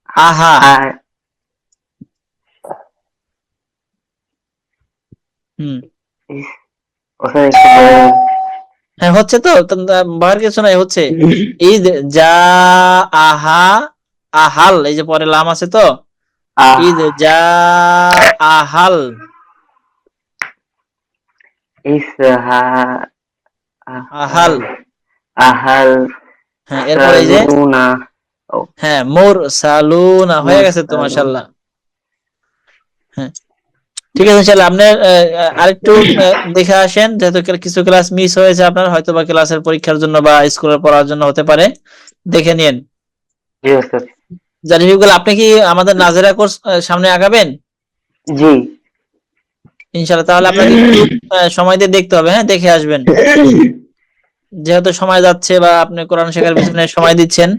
আহা। হা হুম, ওখানে একটু বলেন। হ্যাঁ, হচ্ছে তো, বাহার কিছু নাই, হচ্ছে। ইজ যা আহা আহাল, এই যে পরে লাম আছে তো। আহ ইজ যা আহাল। ইসহা আহাল। আহাল হ্যাঁ, এরপরে এই যে সালুনা হ্যাঁ মোর সালুনা হয়ে গেছে তো, মুরসালুন মাশাআল্লাহ। হ্যাঁ, ঠিক আছে ইনশাআল্লাহ আপনি আরেকটু দেখে আসেন, যেহেতু কিছু ক্লাস মিস হয়েছে আপনার, হয়তো বা ক্লাসের পরীক্ষার জন্য বা স্কুলের পড়ার জন্য হতে পারে, দেখে নিন। জি ওস্তাদ। জারিফুল, আপনি কি আমাদের নাজেরা কোর্স সামনে আগাবেন জি ইনশাআল্লাহ? তাহলে আপনাকে একটু সময় দিয়ে দেখতে হবে, হ্যাঁ, দেখে আসবেন। যেহেতু সময় যাচ্ছে বা আপনি কোরআন শেখার পিছনে সময় দিচ্ছেন,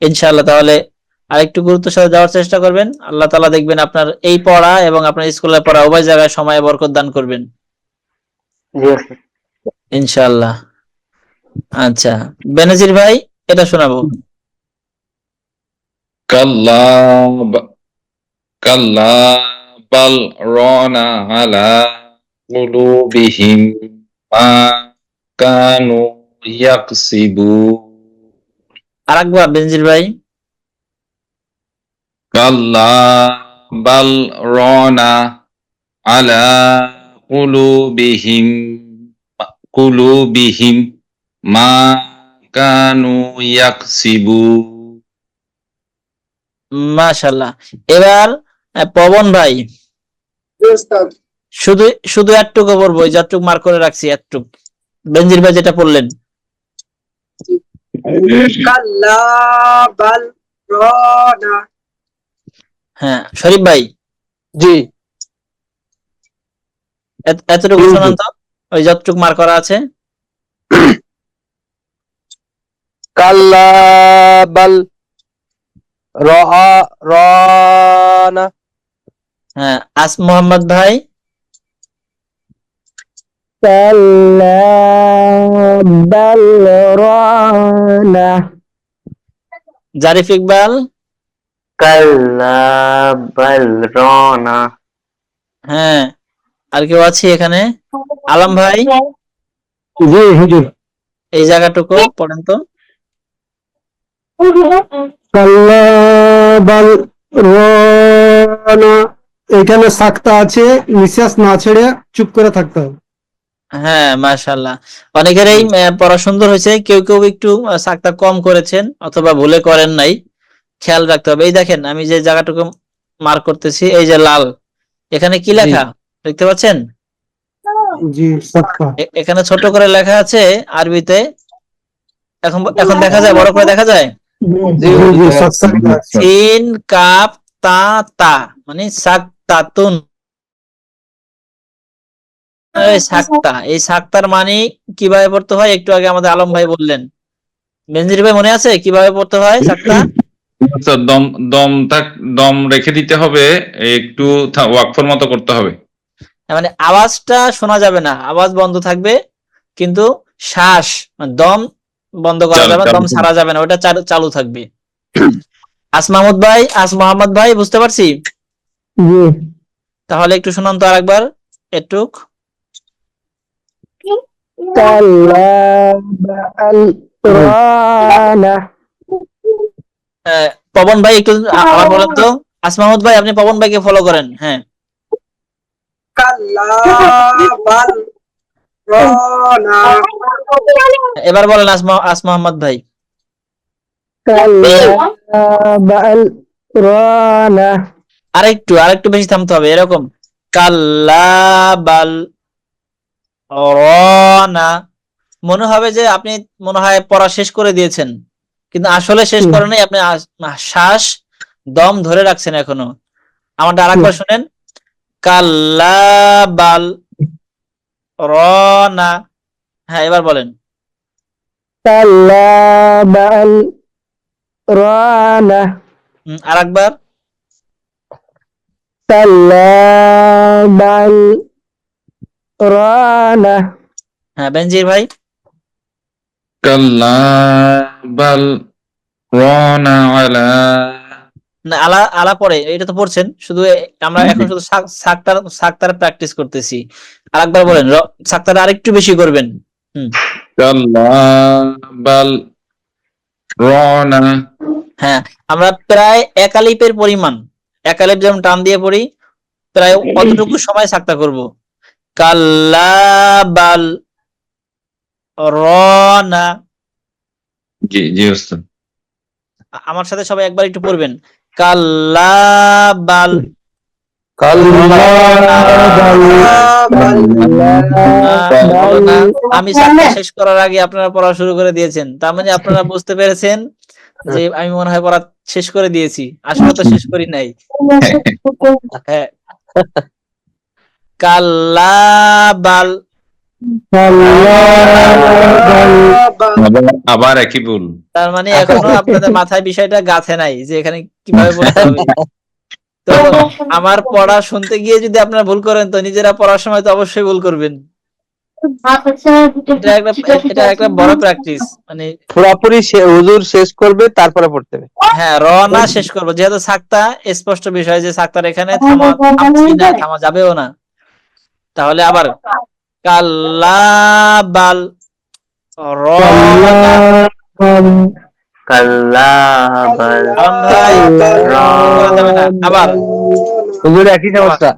ইনশাআল্লাহ তাহলে আরেকটু গুরুত্বের সাথে যাওয়ার চেষ্টা করবেন। আল্লাহ তাআলা দেখবেন আপনার এই পড়া এবং আপনার স্কুলের পড়া উভয় জায়গায় সময়ে বরকত দান করবেন জি ওস্তাদ। ইনশাআল্লাহ। আচ্ছা বেনজির ভাই, এটা শোনাবো। কাল্লা কাল্লা বাল রানা আলা কুলুবিহিম মা কানু ইয়াকসিবুন। আরেকবার বেনজির ভাই। কাল্লা বাল রানা আলা কুলুবিহিম মা কানু ইয়াকসিবুন। মাশাআল্লাহ। এবার পবন ভাই, জি ওস্তাদ। শুধু শুধু একটুকু পড়বো, ওই যতটুকু মার্ক করে রাখছি একটুক। বেনজির ভাই যেটা পড়লেন। কাল্লা বাল রানা। হ্যাঁ শরীফ ভাই, জি এতটুকু শোনান তো, ওই যতটুকু মার্ক করা আছে। কাল্লা বাল রানা। হ্যাঁ মোহাম্মদ ভাই। কাল্লা বাল রানা। জারিফ ইকবাল। কাল্লা বাল রানা। হ্যাঁ আর কেউ আছে এখানে? আলম ভাই, জি হুজুর। এই জায়গাটুকু পড়েন তো। কাল্লা বাল রানা, এখানে সাক্তা আছে, নিঃশ্বাস না ছেড়ে চুপ করে থাকতে হবে। হ্যাঁ মাশাআল্লাহ, অনেকেরই পড়া সুন্দর হয়েছে, কেউ কেউ একটু সাকতা কম করেছেন অথবা ভুলে করেন নাই, খেয়াল রাখতে হবে। এই দেখেন আমি যে জায়গাটুকু মার্ক করতেছি, এই যে লাল, এখানে কি লেখা দেখতে পাচ্ছেন? জি সাক্তা। এখানে ছোট করে লেখা আছে আরবিতে। এখন এখন দেখা যায়, বড় করে দেখা যায়। জি জি সাক্তা। সিন কাপ তা তা, মানে সাকতাতুন। এই সাক্তা, এই সাক্তার মানে কিভাবে পড়তে হয় একটু আগে আমাদের আলম ভাই বললেন। বেনজির ভাই মনে আছে কিভাবে পড়তে হয় সাক্তা? আচ্ছা, দম রেখে দিতে হবে, একটু ওয়াকফের মতো করতে হবে। মানে আওয়াজটা শোনা যাবে না, আওয়াজ বন্ধ থাকবে, কিন্তু শ্বাস মানে দম বন্ধ করা যাবে না, দম ছাড়া যাবে না, ওটা চালু থাকবে। মোহাম্মদ ভাই বুঝতে পারছি। জি তাহলে একটু শোনান তো আরেকবার একটুক। কাল্লা বাল রানা। পবন ভাই একটু আবার বলেন তো। মাহমুদ ভাই আপনি পবন ভাইকে ফলো করেন, হ্যাঁ। কাল্লা বাল রানা। এবার বলেন মোহাম্মদ ভাই। কাল্লা বাল রানা। আরেকটু বেশি থামতে হবে, এরকম কাল্লা বাল রানা। মনে হবে যে আপনি মনে হয় পড়া শেষ করে দিয়েছেন, কিন্তু আসলে শেষ করেন নাই, আপনি শ্বাস দম ধরে রাখছেন এখনো। আমারটা আরেকবার শুনেন, কাল্লা বাল রানা। হ্যাঁ এবার বলেন। কাল্লা বাল রানা। আরেকবার। কাল্লা বাল রানা। হ্যাঁ বেনজির ভাই। কাল্লা বাল রানা আলা। না আলা পরে, এটা তো পড়ছেন শুধু, আমরা এখন শুধু সাক্তার প্র্যাকটিস করতেছি। আরেকবার বলেন, সাক্তার আরেকটু বেশি করবেন। কাল্লা বাল রানা। হ্যাঁ আমরা প্রায় এক আলিফের পরিমাণ, এক আলিফ যেমন টান দিয়ে পড়ি, প্রায় অতটুকু সময় সাক্তা করব। কাল্লা বাল রানা। জি জি ওস্তাদ। আমার সাথে সবাই একবার একটু পড়বেন, কাল্লা বাল বলো না। আমি সাতটা শেষ করার আগে আপনারা পড়া শুরু করে দিয়েছেন, তার মানে আপনারা বুঝতে পেরেছেন যে আমি মনে হয় পড়া শেষ করে দিয়েছি। আসলে তো শেষ করি নাই। হ্যাঁ, কাল্লা বাল আবার একই ভুল। তার মানে এখনো আপনাদের মাথায় বিষয়টা গাঁথে নাই যে এখানে কিভাবে পড়তে হবে। তো আমার পড়া শুনতে গিয়ে যদি আপনারা ভুল করেন তো নিজেরা পড়ার সময় তো অবশ্যই ভুল করবেন। এটা একটা বড় প্র্যাকটিস। মানে পুরাপুরি হুজুর শেষ করবে তারপরে পড়তে হবে। হ্যাঁ, রওনা শেষ করবো, যেহেতু সাক্তা স্পষ্ট বিষয় যে সাক্তার এখানে থামছি না, থামা যাবেও না। তাহলে আবার কাল্লা বাল রওনা। কাল্লা বাল ভাই করা যাবে না। আবার হুজুর একই সমস্যা।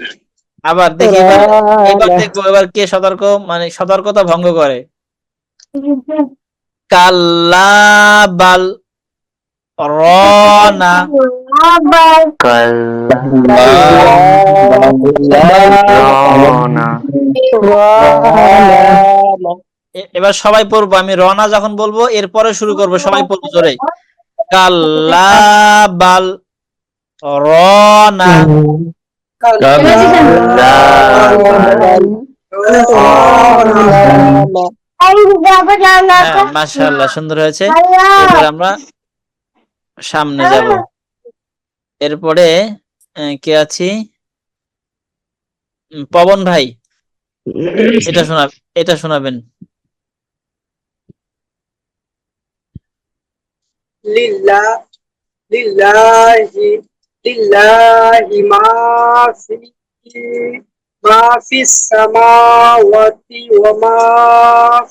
আবার দেখি এবার দেখবো এবার কে সতর্ক, মানে সতর্কতা ভঙ্গ করে। কাল্লা বাল রওনা। কাল্লা রওনা এবার সবাই পড়বো, আমি রওনা যখন বলবো এরপরে শুরু করবো, সবাই পড়বো জোরে। কাল্লা বাল রওনা। মাশাআল্লাহ, সুন্দর হয়েছে। এবার আমরা সামনে যাব। এরপরে কে আছি? পবন ভাই, এটা শোনাবেন। লিল্লাহ লিল্লাহি লিল্লাহি মা ফিস সামাওয়াতি ওয়া মা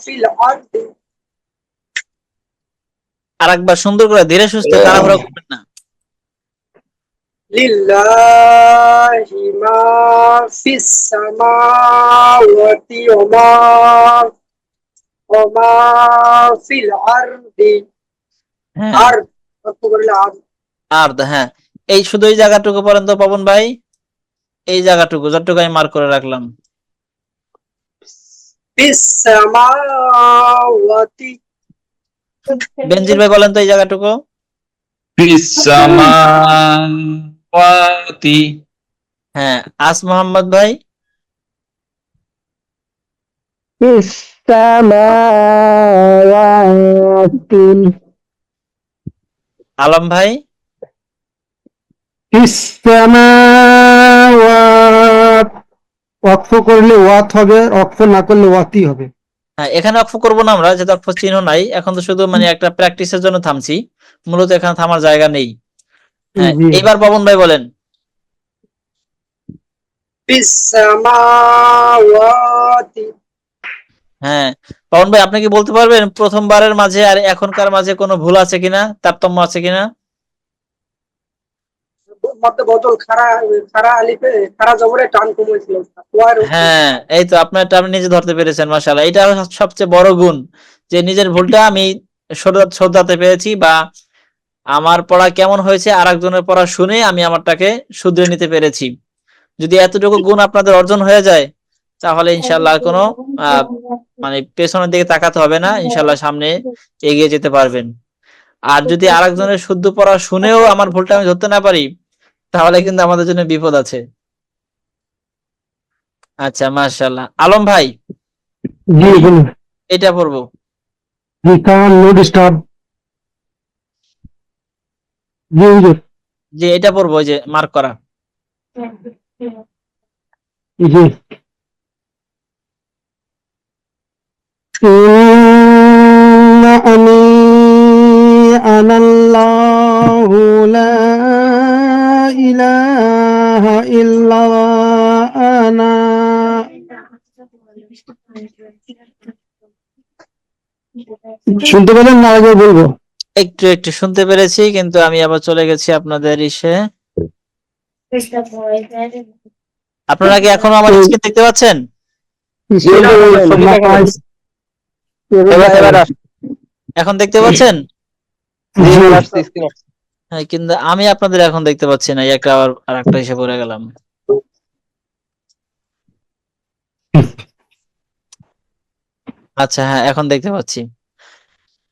ফিল আরদি। আরেকবার সুন্দর করে ধীরে সুস্থে, তাড়াহুড়ো করবেন না। লিল্লাহি মা ফিস সামাওয়াতি ওয়া মা ফিল আরদি। হ্যাঁ, আরদ অর্থ করলে আরদ। আর হ্যাঁ, এই শুধু এই জায়গাটুকু পড়েন তো পবন ভাই, এই জায়গাটুকু যতটুকু আমি মার্ক করে রাখলাম। ফিস সামাওয়াতি। বেনজির ভাই বলেন তো এই জায়গাটুকু। ফিস-সামাওয়াতি। হ্যাঁ, আস মোহাম্মদ ভাই। السماوات আলম ভাই। ইসসামাওয়াত ওয়াকফ করলে ওয়াত হবে, ওয়াকফ না করলে ওয়াতি হবে। হ্যাঁ, এখানে অক্ষ করবো না আমরা, যেহেতু অক্ষ চিহ্ন নাই। এখন তো শুধু মানে একটা প্র্যাকটিসের জন্য থামছি, মূলত এখানে থামার জায়গা নেই। হ্যাঁ, জি। এবার পবন ভাই বলেন। ফিস সামাওয়াতি। হ্যাঁ, পবন ভাই আপনি কি বলতে পারবেন প্রথমবারের মাঝে আর এখনকার মাঝে কোনো ভুল আছে কিনা, তারতম্য আছে কিনা? মধ্যে বদল খারা আলিফে খারা জবরে টান কমেছিল। হ্যাঁ, এই তো আপনারটা আপনি নিজে ধরতে পেরেছেন, মাশাআল্লাহ। এটা সবচেয়ে বড় গুণ, যে নিজের ভুলটা আমি শোধরাতে পেরেছি, বা আমার পড়া কেমন হয়েছে আর একজনের পড়া শুনে আমি আমারটাকে শুধরে নিতে পেরেছি। যদি এতটুকু গুণ আপনাদের অর্জন হয়ে যায় তাহলে ইনশাআল্লাহ কোনো মানে পেছনের দিকে তাকাতে হবে না, ইনশাআল্লাহ সামনে এগিয়ে যেতে পারবেন। আর যদি আরেকজনের শুদ্ধ পড়া শুনেও আমার ভুলটা আমি ধরতে না পারি তাহলে কিন্তু আমাদের জন্য বিপদ আছে। আচ্ছা, মাশাআল্লাহ। আলম ভাই, জি বলুন। এটা পড়বো। জি কামান নো ডিস্টার্ব। জি হুজুর। যে এটা পড়বো, ওই যে মার্ক করা। জি ইন্নানি আনাল্লাহু লা ইলাহা ইল্লা আনা। শুনতে পেলেন না? আগে বলবো। একটু একটু শুনতে পেরেছি, কিন্তু আমি আবার চলে গেছি আপনাদের ইসে। আপনারা কি এখনো আমার স্ক্রিন দেখতে পাচ্ছেন? এখন দেখতে পাচ্ছেন? হ্যাঁ, কিন্তু আমি আপনাদের এখন দেখতে পাচ্ছি না। একটা আর একটা এসে পড়ে গেলাম। আচ্ছা, হ্যাঁ, এখন দেখতে পাচ্ছি।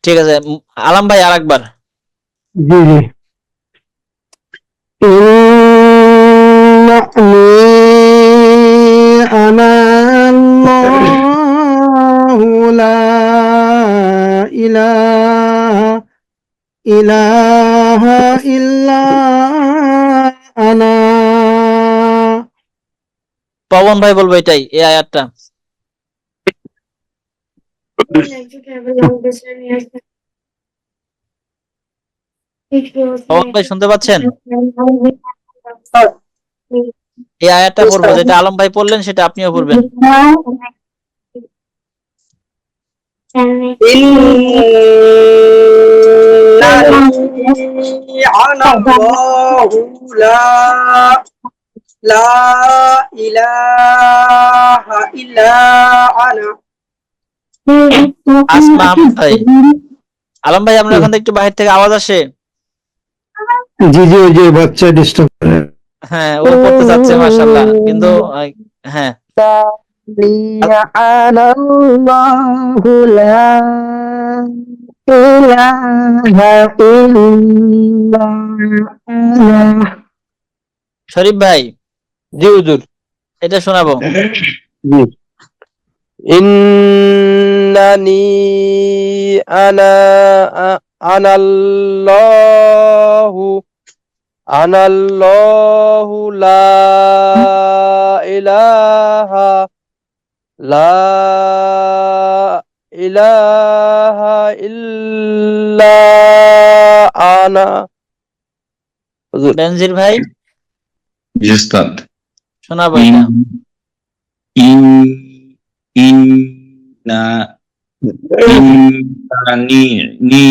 ঠিক আছে, আলম ভাই আরেকবার। জি জি আনা আল্লাহু লা ইলাহা ইলাহা ইল্লা আনা। পবন ভাই বলবো এটাই, এই আয়াতটা। পবন ভাই শুনতে পাচ্ছেন? এই আয়াতটা পড়বো, যেটা আলম ভাই পড়লেন সেটা আপনিও পড়বেন। إنني أنا الله لا إله إلا أنا আসমা আহমেদ ভাই, আলম ভাই আপনার ওখান থেকে একটু বাহির থেকে আওয়াজ আসে। জি জি, ওই যে বাচ্চা ডিস্টার্ব করে। হ্যাঁ, ও পড়তে চাচ্ছে মাশাআল্লাহ, কিন্তু হ্যাঁ, أنا الله لا إله إلا أنا। শরীফ ভাই জি হুজুর। এটা শোনাবো। জি। ইন্নানি আনা আনাল্লাহু লা ইলাহা ইল্লা আনা। হুজুর। বেনজির ভাই জি উস্তাদ। শোনাবো ইন এটা। ইন ইন্না ইন্নানি নি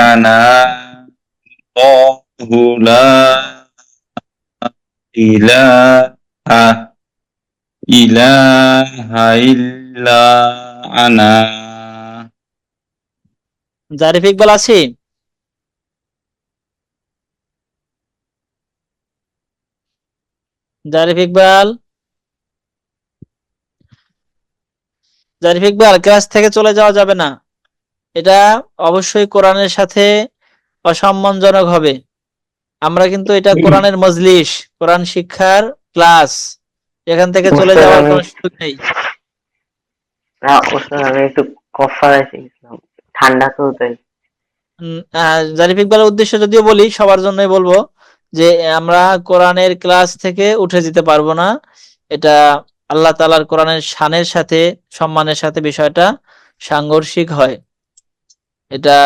আনা আল্লাহু লা ইলাহা ইলাহা ইল্লা আনা। জারিফ ইকবাল আছি? জারিফ ইকবাল, জারিফ ইকবাল, ক্লাস থেকে চলে যাওয়া যাবে না। এটা অবশ্যই কোরআনের সাথে অসম্মানজনক হবে। আমরা কিন্তু এটা কোরআনের মজলিস, কোরআন শিক্ষার ক্লাস, এখান থেকে চলে উস্তাদ যাওয়ার আমি কোনো সুযোগ নেই। উস্তাদ আমি একটু কফা এসেছিলাম, ঠান্ডা তো তাই। জারিফ ইকবালের উদ্দেশ্যে যদিও বলি, সবার জন্যই বলবো যে আমরা কোরআনের ক্লাস থেকে উঠে যেতে পারবো না। এটা আল্লাহ তাআলার কোরআনের শানের সাথে, সম্মানের সাথে বিষয়টা সাংঘর্ষিক হয়। এটা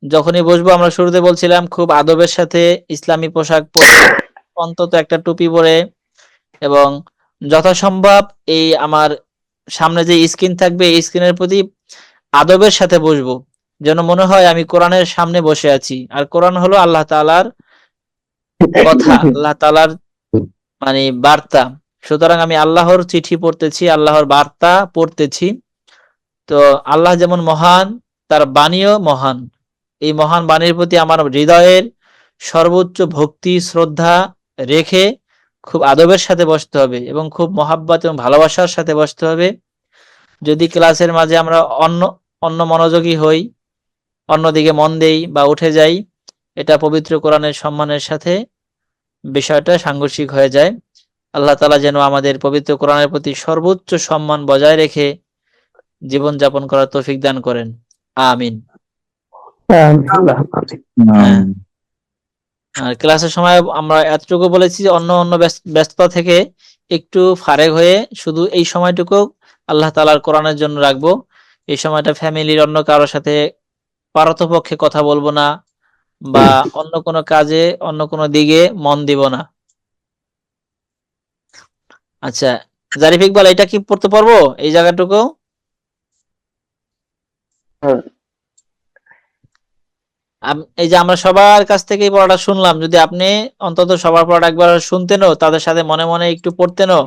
যখনই বসবো, আমরা শুরুতে বলছিলাম খুব আদবের সাথে ইসলামী পোশাক পরে, অন্তত একটা টুপি পরে, এবং যথাসম্ভব এই আমার সামনে যে স্ক্রিন থাকবে এই স্ক্রিনের প্রতি আদবের সাথে বসবো, যেন মনে হয় আমি কোরআনের সামনে বসে আছি। আর কোরআন হলো আল্লাহ তাআলার কথা, আল্লাহ তাআলার মানে বার্তা। সুতরাং আমি আল্লাহর চিঠি পড়তেছি, আল্লাহর বার্তা পড়তেছি। তো আল্লাহ যেমন মহান, তার বাণীও মহান। এই মহান বাণীর প্রতি আমার হৃদয়ের সর্বোচ্চ ভক্তি শ্রদ্ধা রেখে খুব আদবের সাথে বসতে হবে এবং খুব মহাব্বত এবং ভালোবাসার সাথে বসতে হবে। যদি ক্লাসের মাঝে আমরা অন্য অন্য মনোযোগী হই, অন্যদিকে মন দেই বা উঠে যাই, এটা পবিত্র কোরআনের সম্মানের সাথে বিষয়টা সাংঘর্ষিক হয়ে যায়। আল্লাহ তাআলা যেন আমাদের পবিত্র কোরআনের প্রতি সর্বোচ্চ সম্মান বজায় রেখে জীবন যাপন করার তৌফিক দান করেন। আমিন। হ্যাঁ, আর ক্লাসের সময় আমরা এতটুকু বলেছি যে অন্য অন্য ব্যস্ততা থেকে একটু ফারেক হয়ে শুধু এই সময়টুকু আল্লাহ তাআলার কোরআনের জন্য রাখবো। এই সময়টা ফ্যামিলির অন্য কারোর সাথে পারতপক্ষে কথা বলবো না, বা অন্য কোনো কাজে অন্য কোনো দিকে মন দিব না। আচ্ছা, জারিফ ইকবাল, এটা কি পড়তে পারবো এই জায়গাটুকু? এই যে আমরা সবার কাছ থেকে এই পড়াটা শুনলাম, যদি আপনি অন্তত সবার পড়াটা একবার শুনতেনও, তাদের সাথে মনে মনে একটু পড়তেনও,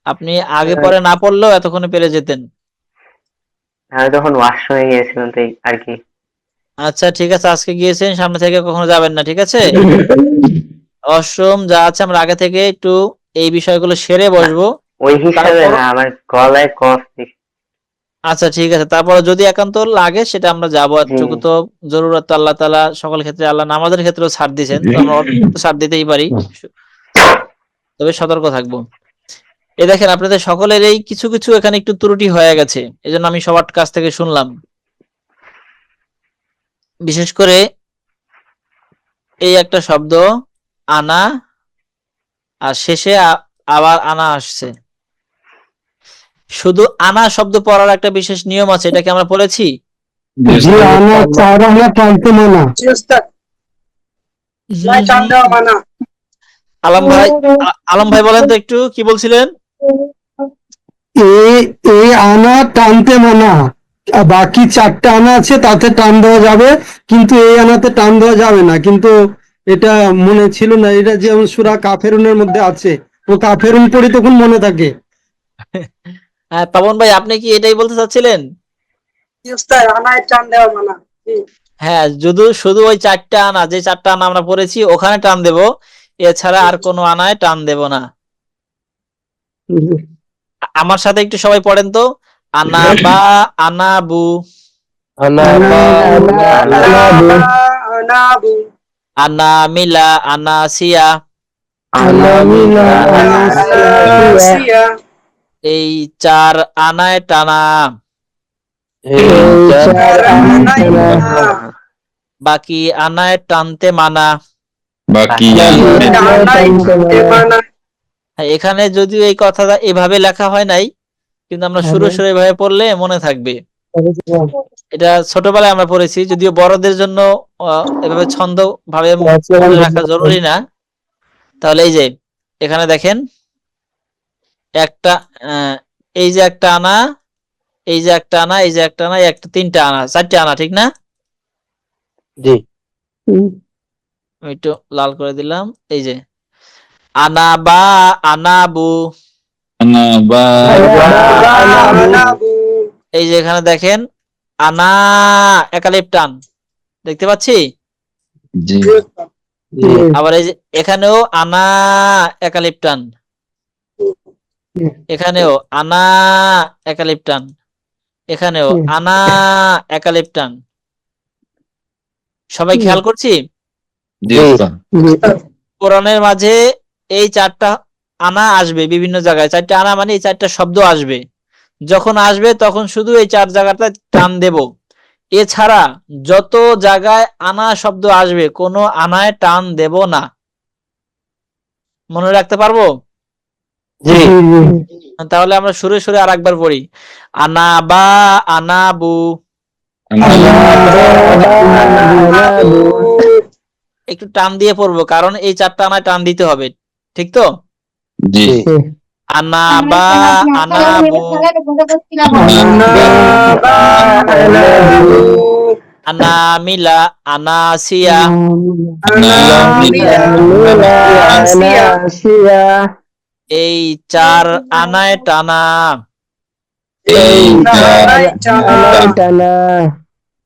আপনি আগে পরে না পড়লেও এতক্ষণে পেরে যেতেন। আমি তখন ওয়াশরুমে গিয়েছিলাম তাই আর কি। আচ্ছা ঠিক আছে, আজকে গিয়েছেন, সামনে থেকে কখনো যাবেন না, ঠিক আছে? ওয়াশরুম যা আছে আমরা আগে থেকে একটু এই বিষয়গুলো সেরে বসবো। ওই হিসাবে তারপর না, আমার গলায় কফ। আচ্ছা ঠিক আছে, তারপরে যদি একান্ত লাগে সেটা আমরা যাবো, এতটুকু তো জরুরত আল্লাহ তাআলা সকল ক্ষেত্রে, আল্লাহ নামাজের ক্ষেত্রেও ছাড় দিয়েছেন, তো আমরা অল্প একটু ছাড় দিতেই পারি, তবে সতর্ক থাকবো। এই দেখেন আপনাদের সকলের এই কিছু কিছু এখানে একটু ত্রুটি হয়ে গেছে, এজন্য আমি সবার কাছ থেকে শুনলাম। বিশেষ করে এই একটা শব্দ আনা, আর শেষে আবার আনা আসছে। শুধু আনা শব্দ পড়ার একটা বিশেষ নিয়ম আছে, এটা কি আমরা পড়েছি? জি আনা চার আনা টানতে মানা। জি ওস্তাদ, নাই টান দেওয়া মানা। আলম ভাই বলেন তো একটু কি বলছিলেন? এই আনা টানতে মানা, আর বাকি চারটা আনা আছে তাতে টান দেওয়া যাবে, কিন্তু এই আনাতে টান দেওয়া যাবে না। কিন্তু এটা মনে ছিল না, এটা যেমন সূরা কাফেরুনের মধ্যে আছে, ও কাফেরুন পড়ি তখন মনে থাকে। হ্যাঁ পাবন ভাই, আপনি কি এটাই বলতে চাচ্ছিলেন? জি ওস্তাদ, আনায় টান দেওয়া মানা। জি। হ্যাঁ, শুধু ওই চারটা আনা, যে চারটা আনা আমরা পড়েছি ওখানে টান দেব, এছাড়া আর কোনো আনায় টান দেব না। আমার সাথে একটু সবাই পড়েন তো, আনা বা আনাবু, আনাবু, আনা মিলা আনাসিয়া, আনাসিয়া, এই চার আনায় টানা, আনায় মানা, বাকি আনায় টানতে মানা। বাকি আনায় টানতে মানা। হ্যাঁ, এখানে যদিও এই কথাটা এভাবে লেখা হয় নাই, কিন্তু আমরা সুরে সুরে এভাবে পড়লে মনে থাকবে। এটা ছোটবেলায় আমরা পড়েছি, যদিও বড়দের জন্য এভাবে ছন্দ ভাবে মনে রাখা জরুরি না। তাহলে এই যে এখানে দেখেন একটা এই যে একটা আনা, এই যে একটা আনা, এই যে একটা আনা, এই একটা, তিনটা আনা, চারটে আনা, ঠিক না? জি আমি একটু লাল করে দিলাম। এই যে আনা বা আনাবু, আনা বা আনাবু, এই যে এখানে দেখেন আনা একালিপ টান, দেখতে পাচ্ছি। জি জি ওস্তাদ। আবার এই যে এখানেও আনা একালিপ টান, এখানেও আনা একালিপ টান, এখানেও আনা একালিপ টান। সবাই খেয়াল করছি জি ওস্তাদ। কোরআনের মাঝে এই চারটা আনা আসবে বিভিন্ন জায়গায়, চারটা আনা মানে এই চারটা শব্দ আসবে, যখন আসবে তখন শুধু এই চার জায়গাটা টান দেব, এছাড়া যত জায়গায় আনা শব্দ আসবে কোনো আনায় টান দেব না। মনে রাখতে পারবো? জি তাহলে আমরা সুরে সুরে আর একবার পড়ি, আনা বা আনাবু, একটু টান দিয়ে পড়বো কারণ এই চারটা আনায় টান দিতে হবে, ঠিক তো? জি আনা বা আনাবু, আনা মিলা আনাসিয়া, এই চার আনায় টানা,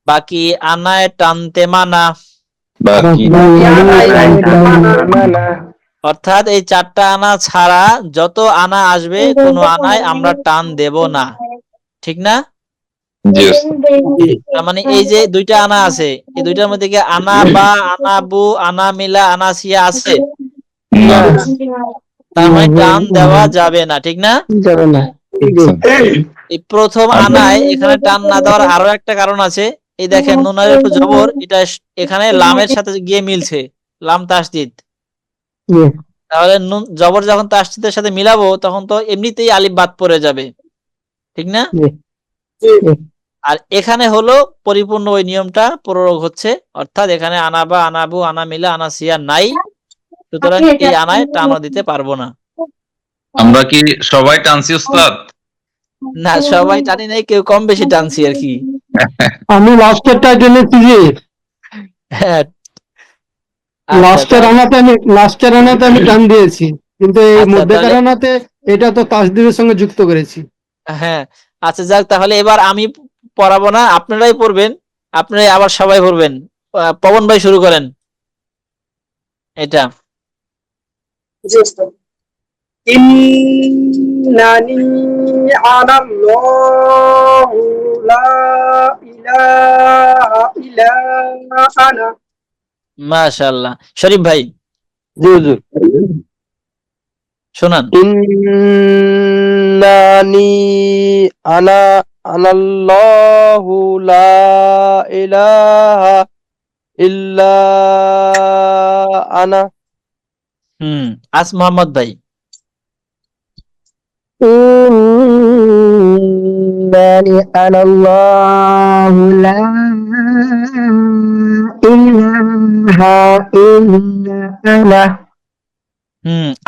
বাকি আনায় টানতে মানা। বাকি অর্থাৎ এই চারটা আনা ছাড়া যত আনা আসবে কোনো আনায় আমরা টান দেব না, ঠিক না? জি ওস্তাদ। তার মানে এই যে দুইটা আনা আছে, এই দুইটার মধ্যে কি আনা বা আনাবু আনা মিলা আনাসিয়া আছে? না তার মানে টান দেওয়া যাবে না, ঠিক না? যাবে না। এই প্রথম আনায় এখানে টান না দেওয়ার আরো একটা কারণ আছে। এই দেখেন নুনের উপর জবর, এটা এখানে লামের সাথে গিয়ে মিলছে, লাম তাসদিদ। তাহলে নুন জবর যখন তাসদিদের সাথে মিলাবো তখন তো এমনিতেই আলিফ বাদ পড়ে যাবে, ঠিক না? আর এখানে হলো পরিপূর্ণ ওই নিয়মটা প্রয়োগ হচ্ছে, অর্থাৎ এখানে আনা বা আনাবু আনা মিলা আনাসিয়া নাই, সুতরাং এই আনায় টানও দিতে পারবো না। আমরা কি সবাই টানছি ওস্তাদ? না সবাই টানি নাই, কেউ কম বেশি টানছি আর কি। আমি লাস্টের টাইটেলে যে হ্যাঁ, লাস্টের আনাতে আমি টান দিয়েছি, কিন্তু এই আচ্ছা, মধ্যেকার তাহলে- আনাতে এটা তো তাসদিদের সঙ্গে যুক্ত করেছি। হ্যাঁ আচ্ছা যাক, তাহলে এবার আমি পড়াবো না, আপনারাই পড়বেন, আপনারাই আবার সবাই পড়বেন। পবন ভাই শুরু করেন এটা। জি ওস্তাদ। إنني أنا الله لا إله إلا أنا মাশাআল্লাহ। শরীফ ভাই জি হুজুর। শোনান। ইন্নানি আনাল্লাহু লা ইলাহা ইল্লা আনা। আজ মোহাম্মদ ভাই। إنني أنا الله لا إله إلا أنا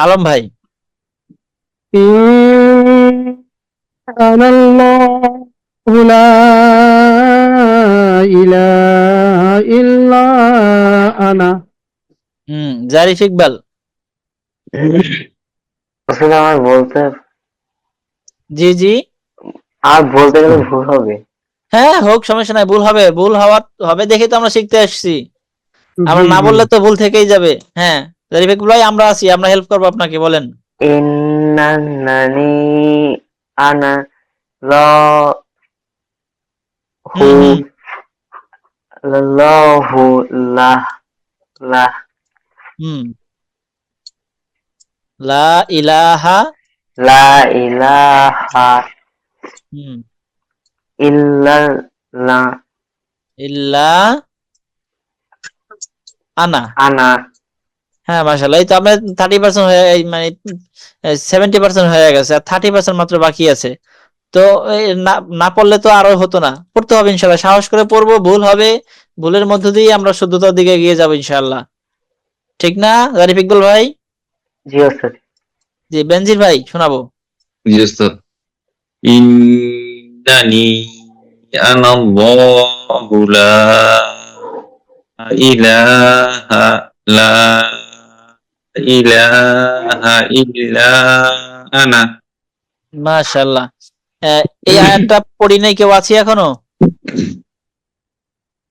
আলম ভাই। أنا الله لا إله إلا أنا। জারিফ ইকবাল। ওস্তাদ আমার বলতে জি জি। আর বলতে গেলে ভুল হবে। হ্যাঁ হোক, সমস্যা নাই, ভুল হবে, ভুল হবে দেখেই তো আমরা শিখতে আসছি। আমরা জি না জি বললে তো ভুল থেকেই যাবে। হ্যাঁ জারিফ ইকবাল ভাই, আমরা আছি, আমরা হেল্প করবো আপনাকে, বলেন। ইন্নানি আনা হুম হুম লাহু লাহ লাহ হুম লা ইলাহা লা ইলাহা হুম ইল্লাল্লাহ ইল্লা আনা। আনা। হ্যাঁ মাশাআল্লাহ, এই তো আপনার 30% হয়ে মানে 70% হয়ে গেছে, আর 30% মাত্র বাকি আছে। তো এই না না পড়লে তো আরো হতো না, পড়তে হবে ইনশাআল্লাহ, সাহস করে পড়বো, ভুল হবে, ভুলের মধ্য দিয়ে আমরা শুদ্ধতার দিকে এগিয়ে যাবো ইনশাআল্লাহ। ঠিক না জারিফ ইকবাল ভাই? জি ওস্তাদ। জি বেনজির ভাই শোনাবো। জি ওস্তাদ। ইন্নানি আনাল্লাহু লা ইলাহা লা ইলাহা ইল্লা আনা। মাশাআল্লাহ। এই আয়াতটা পড়ি নাই, কেউ আছে এখনো?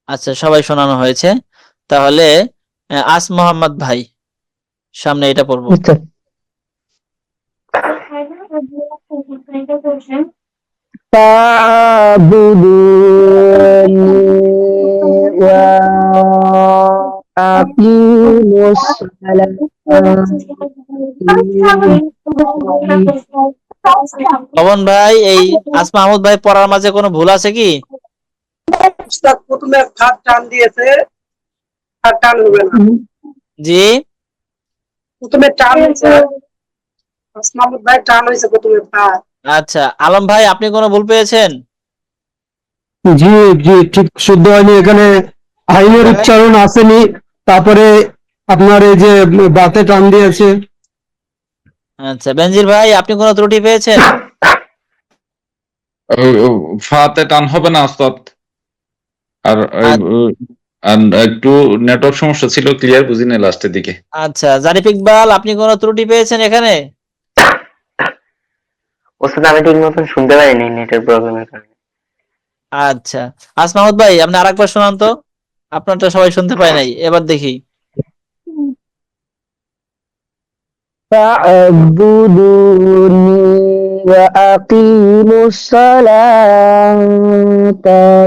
আচ্ছা সবাই শোনানো হয়েছে। তাহলে আস মোহাম্মদ ভাই সামনে এটা পড়বো। فاعبدوني وأقيموا الصلاة পবন ভাই, এই আস মাহমুদ ভাই পড়ার মাঝে কোনো ভুল আছে কি? উস্তাদ প্রথমে ফাঁক টান দিয়েছে, আর টান হবে না। জি প্রথমে টান হয়েছে, মাহমুদ ভাই টান হয়েছে প্রথমে ফাঁক। আচ্ছা, আলম ভাই আপনি কোনো ভুল পেয়েছেন? জি জি, ঠিক শুদ্ধ হয়নি এখানে, আইনের উচ্চারণ আসেনি, তারপরে আপনার এই যে বাতে টান দিয়েছে। আচ্ছা বেনজির ভাই আপনি কোনো ত্রুটি পেয়েছেন? ফাতে টান হবে না ওস্তাদ। আর আর একটু নেটওয়ার্ক সমস্যা ছিল, ক্লিয়ার বুঝি না লাস্টের দিকে। আচ্ছা জারিফ ইকবাল আপনি কোনো ত্রুটি পেয়েছেন এখানে? ওস্তাদ আমি ঠিক মতন শুনতে পারিনি নেটের প্রবলেমের কারণে। আচ্ছা আস মাহমুদ ভাই আপনি আরেকবার শোনান তো, আপনারটা সবাই শুনতে পায় নাই, এবার দেখি। فاعبدوني وأقيموا الصلاة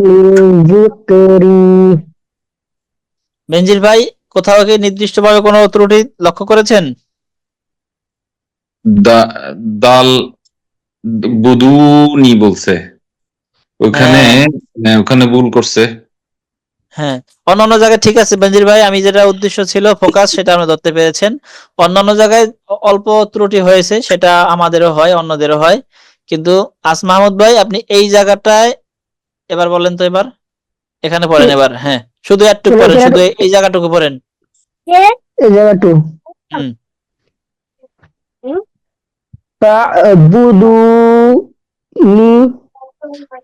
لذكري বেনজির ভাই কোথাও কি নির্দিষ্টভাবে কোনো ত্রুটি লক্ষ্য করেছেন? দাল বুদুনি বলছে ওখানে, ওখানে ভুল করছে। হ্যাঁ অন্যান্য জায়গায় ঠিক আছে বেনজির ভাই, আমি যেটা উদ্দেশ্য ছিল ফোকাস সেটা আপনি ধরতে পেরেছেন। অন্যান্য জায়গায় অল্প ত্রুটি হয়েছে, সেটা আমাদেরও হয় অন্যদেরও হয়, কিন্তু আস মাহমুদ ভাই আপনি এই জায়গাটায় এবার বলেন তো, এবার এখানে পড়েন এবার, হ্যাঁ শুধু একটুকু পড়েন, শুধু এই জায়গাটুকু পড়েন। এই জায়গাটু হুম فاعبدوني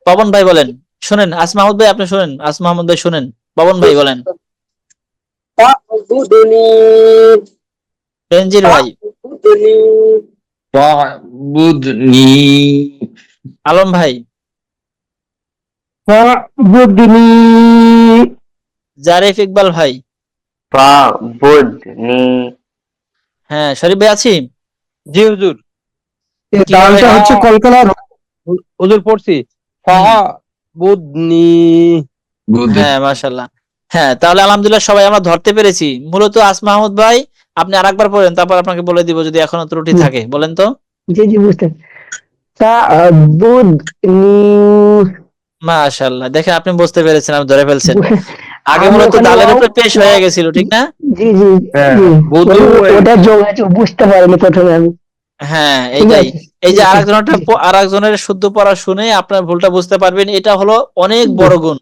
পবন ভাই বলেন, শুনেন আস মাহমুদ ভাই আপনি শুনেন, আস মাহমুদ ভাই শুনেন, পবন ভাই বলেন। ফা'বুদুনি বেনজির ভাই। ফা'বুদুনি ফাবুদনি। আলম ভাই। فاعبدني জারিফ ইকবাল ভাই। ফাবুদনি। হ্যাঁ শরীফ ভাই আছি। জি হুজুর। এই কিভাবে? দালটা হচ্ছে কলকাতার হুজুর পড়ছি বুদনি। Good. হ্যাঁ, মাশাআল্লাহ। হ্যাঁ, তাহলে আলহামদুলিল্লাহ সবাই আমরা ধরতে পেরেছি। মূলত মাহমুদ ভাই আপনি আরেকবার পড়েন, তারপর আপনাকে বলে দিব যদি এখনো ত্রুটি হুম, থাকে। বলেন তো। জি জি বুঝতে তা বুধ মাশাআল্লাহ, দেখেন আপনি বুঝতে পেরেছেন, আপনি ধরে ফেলছেন। আগে আমি মূলত ওখানে দালের ওয়াও উপরে পেশ হয়ে গেছিল, ঠিক না? জি জি হ্যাঁ, জি বুধু ওটা যোগ আছে বুঝতে পারিনি প্রথমে আমি। হ্যাঁ, ঠিক এইটাই। আছে এই ঠিক যে আছে আরেকজনের শুদ্ধ পড়া শুনে আপনার ভুলটা বুঝতে পারবেন, এটা হলো অনেক জি বড় গুণ।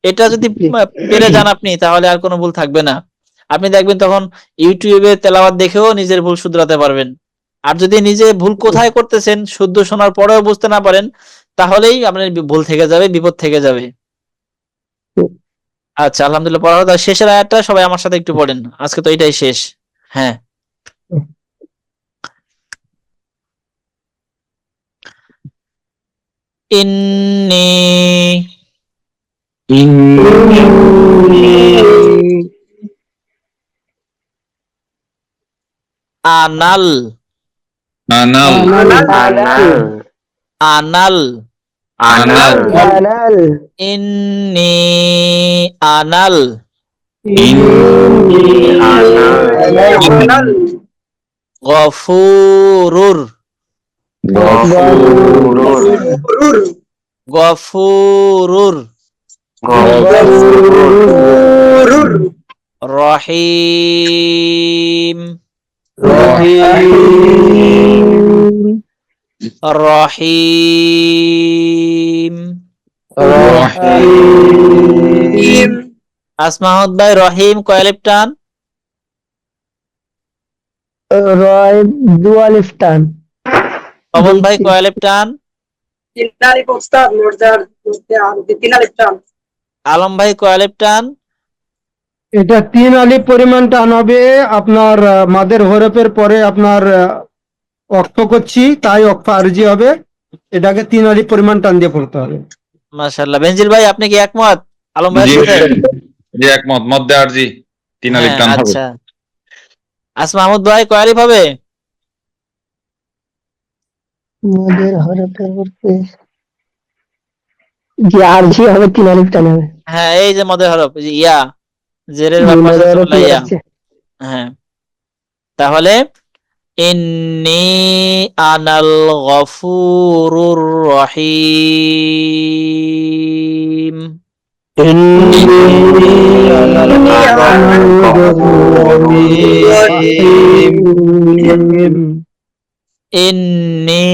এটা যদি জি পেরে যান আপনি, তাহলে আর কোনো ভুল থাকবে না। আপনি দেখবেন তখন ইউটিউবে তেলাওয়াত দেখেও নিজের ভুল শুধরাতে পারবেন। আর যদি নিজে ভুল কোথায় করতেছেন শুদ্ধ শোনার পরেও বুঝতে না পারেন, তাহলেই আপনার ভুল থেকে যাবে, বিপদ থেকে যাবে। আচ্ছা, আলহামদুলিল্লাহ পড়া হলো। তাহলে শেষের আয়াতটা সবাই আমার সাথে একটু পড়েন। আজকে তো এটাই শেষ। হ্যাঁ। ইন্নী আনাল Anal. আনাল আনাল আনাল আনাল ইন্নী আনাল আনাল গফুরুর গফুরুর গফুরুর গফুরুর রহিম রহিম আসমাহুদ ভাই, রহিম কয় টান? রয় দুয়ালিফটান পবন ভাই কয় টান? তিনালি পোস্টার মোর্জার তিনালি টান আলম ভাই কয় টান? এটা 3 আলিফ পরিমাণ টান হবে আপনার মাদের হরফের পরে আপনার অক্ষ করছি তাই অক্ষ আরজি হবে, এটাকে 3 আলিফ পরিমাণ টান দিয়ে পড়তে হবে। মাশাআল্লাহ। বেনজির ভাই আপনি কি একমত আলম ভাইয়ের জি সাথে? জি একমত, মধ্যে আরজি 3 আলিফ হ্যাঁ, টান হবে। আচ্ছা। মাহমুদ ভাই কয় আলিফ হবে? মোদের হরফের করতে জি আরজি হবে 3 আলিফটান হবে হ্যাঁ, এই যে মদের হরফ, এই যে ইয়া, জেরের জি বাম পাশে মোদের হরফ জবলা ইয়া। আসছে হ্যাঁ, তাহলে ইন্নী আনাল গফুরুর রহিম। ইন্নী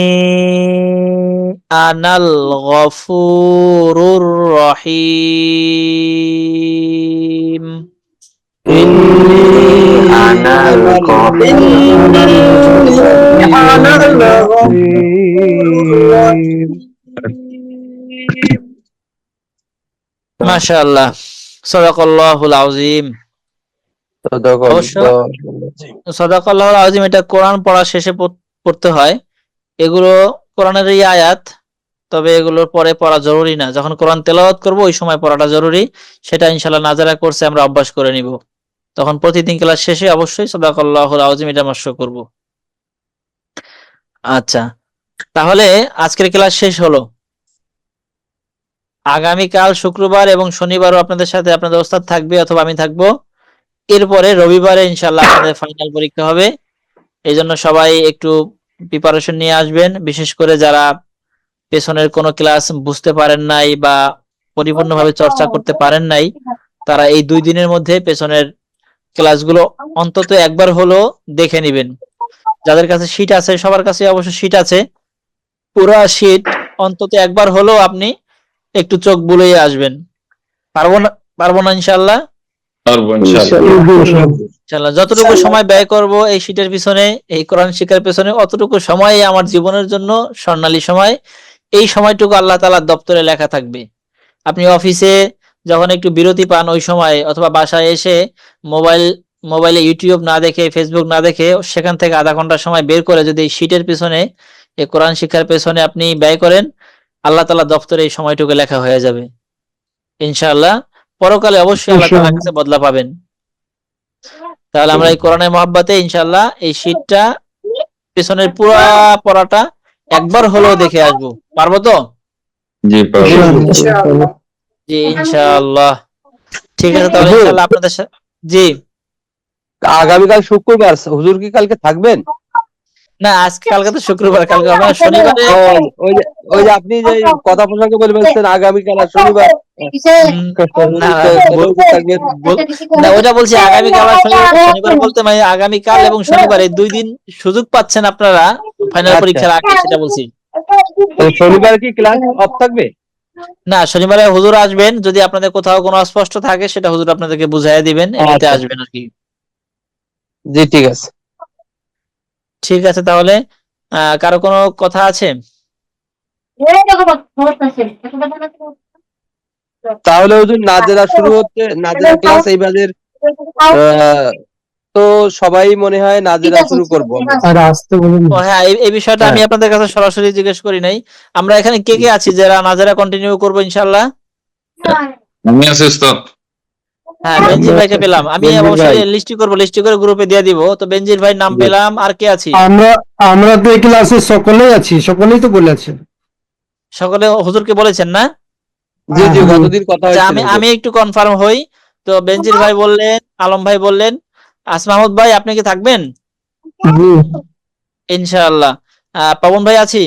আনাল গফুরুর রহিম। আনাল মাশাআল্লাহ, সাদাকাল্লাহুল আযীম। অবশ্য সাদাকাল্লাহুল আযীম এটা কোরআন পড়া শেষে পড়তে হয়। এগুলো কোরআনেরই আয়াত, তবে এগুলোর পরে পড়া জরুরি না। যখন কোরআন তেলাওয়াত করব ওই সময় পড়াটা জরুরি। সেটা ইনশাআল্লাহ নাজারা কোর্সে আমরা অভ্যাস করে নিব। তখন প্রতিদিন ক্লাস শেষে অবশ্যই সাদাকাল্লাহুল আযীম এটা মস্ক করব। আচ্ছা, তাহলে আজকের ক্লাস শেষ হলো। আগামীকাল শুক্রবার এবং শনিবারও আপনাদের সাথে আপনাদের ওস্তাদ থাকবে অথবা আমি থাকবো। এরপরে রবিবারে ইনশাআল্লাহ আপনাদের ফাইনাল পরীক্ষা হবে। এই জন্য সবাই একটু প্রিপারেশন নিয়ে আসবেন, বিশেষ করে যারা পেছনের কোনো ক্লাস বুঝতে পারেন নাই বা পরিপূর্ণভাবে চর্চা করতে পারেন নাই, তারা এই 2 দিনের মধ্যে পেছনের ক্লাসগুলো অন্তত একবার হলো দেখে নেবেন। যাদের কাছে শীট আছে, সবার কাছে অবশ্য শীট আছে, পুরা শীট অন্তত একবার হলো আপনি একটু চোখ বুলিয়ে আসবেন। পারবো না ইনশাআল্লাহ? পারবো ইনশাআল্লাহ। ইনশাআল্লাহ যতটুকু সময় ব্যয় করব এই শীটের পিছনে, এই কোরআন শিক্ষার পিছনে, অতটুকু সময় আমার জীবনের জন্য স্বর্ণালী সময়। এই সময়টুকু আল্লাহ তাআলার দপ্তরে লেখা থাকবে। আপনি অফিসে যখন একটু বিরতি পান ওই সময়, অথবা বাসায় এসে মোবাইলে ইউটিউব না দেখে, ফেসবুক না দেখে, সেখান থেকে আধা ঘন্টা সময় বের করে যদি এই শীটের পিছনে, এই কোরআন শিক্ষার পেছনে আপনি ব্যয় করেন, আল্লাহ তাআলা দপ্তরে এই সময়টুকু লেখা হয়ে যাবে ইনশাআল্লাহ। পরকালে অবশ্যই আল্লাহ তাআলার কাছে বদলা পাবেন। তাহলে আমরা এই কোরআনের মহব্বতে ইনশাআল্লাহ এই শীটটা পেছনের পুরা পড়াটা একবার হলেও দেখে আসবো, পারবো তো? জি পারবো। ইনশাআল্লাহ। জি ইনশাআল্লাহ। ঠিক আছে তাহলে হুজুর, ইনশাআল্লাহ আপনাদের জি আগামীকাল শুক্রবার, হুজুর কি কালকে থাকবেন? না, আজকে কালকে তো শুক্রবার, কালকে হবে না, শনিবারে। ওই যে আপনি যে কথা প্রসঙ্গে বলে বলছেন আগামীকাল আর শনিবার না হুজুর থাকবেন। না, ওটা বলছি আগামীকাল আর শনিবার। শনিবার বলতে মানে আগামীকাল এবং শনিবার এই 2 দিন সুযোগ পাচ্ছেন আপনারা ফাইনাল আচ্ছা, পরীক্ষার আগে, সেটা বলছি। শনিবার কি ক্লাস অফ থাকবে? না, শনিবারে হুজুর আসবেন, যদি আপনাদের কোথাও কোনো অস্পষ্ট থাকে সেটা হুজুর আপনাদেরকে বুঝাইয়া দিবেন, এমনিতে আচ্ছা। আসবেন আর কি। জি ঠিক আছে। ঠিক আছে তাহলে কারো কোনো কথা আছে? তাহলে হুজুর নাজেরা শুরু হচ্ছে, নাজেরা ক্লাস এইবারের তো সবাই মনে হয় নাজেরা শুরু করবো আমরা। আর আসতে বলুন। ও হ্যাঁ, এই বিষয়টা আমি আপনাদের কাছে সরাসরি জিজ্ঞেস করি নাই। আমরা এখানে কে কে আছি যারা নাজারা কন্টিনিউ করবো ইনশাআল্লাহ? আমি আছি উস্তাদ। হ্যাঁ, বেনজির ভাইকে পেলাম আমি, বেনজির অবশ্যই ভাই। লিস্টি করে গ্রুপে দিয়ে দিব। তো বেনজির ভাই নাম জি। পেলাম, আর কে আছি? আমরা আমরা তো এই ক্লাসে সকলেই আছি, সকলেই তো বলেছে। সকলে হুজুরকে বলেছেন না? জি জি, হ্যাঁ। গতদিন কথা আচ্ছা, হয়েছিল আমি একটু কনফার্ম হই। তো বেনজির ভাই বললেন, আলম ভাই বললেন, আসমাহুদ ভাই আপনি কি থাকবেন? জি। ইনশাআল্লাহ। পবন ভাই আছি?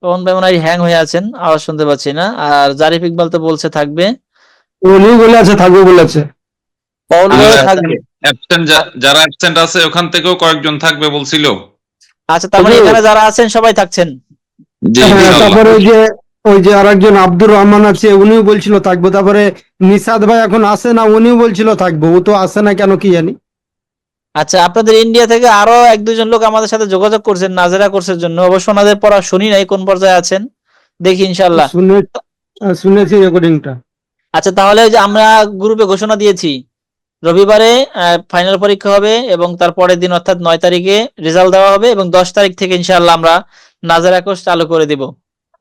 পবন ভাই মনে হয় হ্যাং হয়ে আছেন, আওয়াজ শুনতে পাচ্ছি না। আর জারিফ ইকবাল তো বলছে থাকবে। উনিও বলেছে থাকবে বলেছে। পবন ভাই আচ্ছা, থাকবে। যারা অ্যাবসেন্ট আছে ওখান থেকেও কয়েকজন থাকবে বলছিল। আচ্ছা, তার মানে হুজুর, এখানে যারা আছেন সবাই থাকছেন। জি হ্যাঁ, ইনশাআল্লাহ। তারপরে ওই যে আরেকজন আব্দুর রহমান আছে, উনিও বলছিল থাকবো। তারপরে নিশাদ ভাই এখন আসে না, উনিও বলছিল থাকবো, ও তো আসে না কেন কি জানি। আচ্ছা, আপনাদের ইন্ডিয়া থেকে আরো 1-2 জন লোক আমাদের সাথে যোগাযোগ করছেন নাজেরা কোর্সের জন্য। অবশ্য ওনাদের পড়া শুনি নাই কোন পর্যায়ে আছেন, দেখি ইনশাআল্লাহ। শুনেছি রেকর্ডিংটা। আচ্ছা, তাহলে ওই যে আমরা গ্রুপে ঘোষণা দিয়েছি রবিবারে ফাইনাল পরীক্ষা হবে এবং তার পরের দিন অর্থাৎ 9 তারিখে রেজাল্ট দেওয়া হবে এবং 10 তারিখ থেকে ইনশাআল্লাহ আমরা নাজেরা কোর্স চালু করে দিব।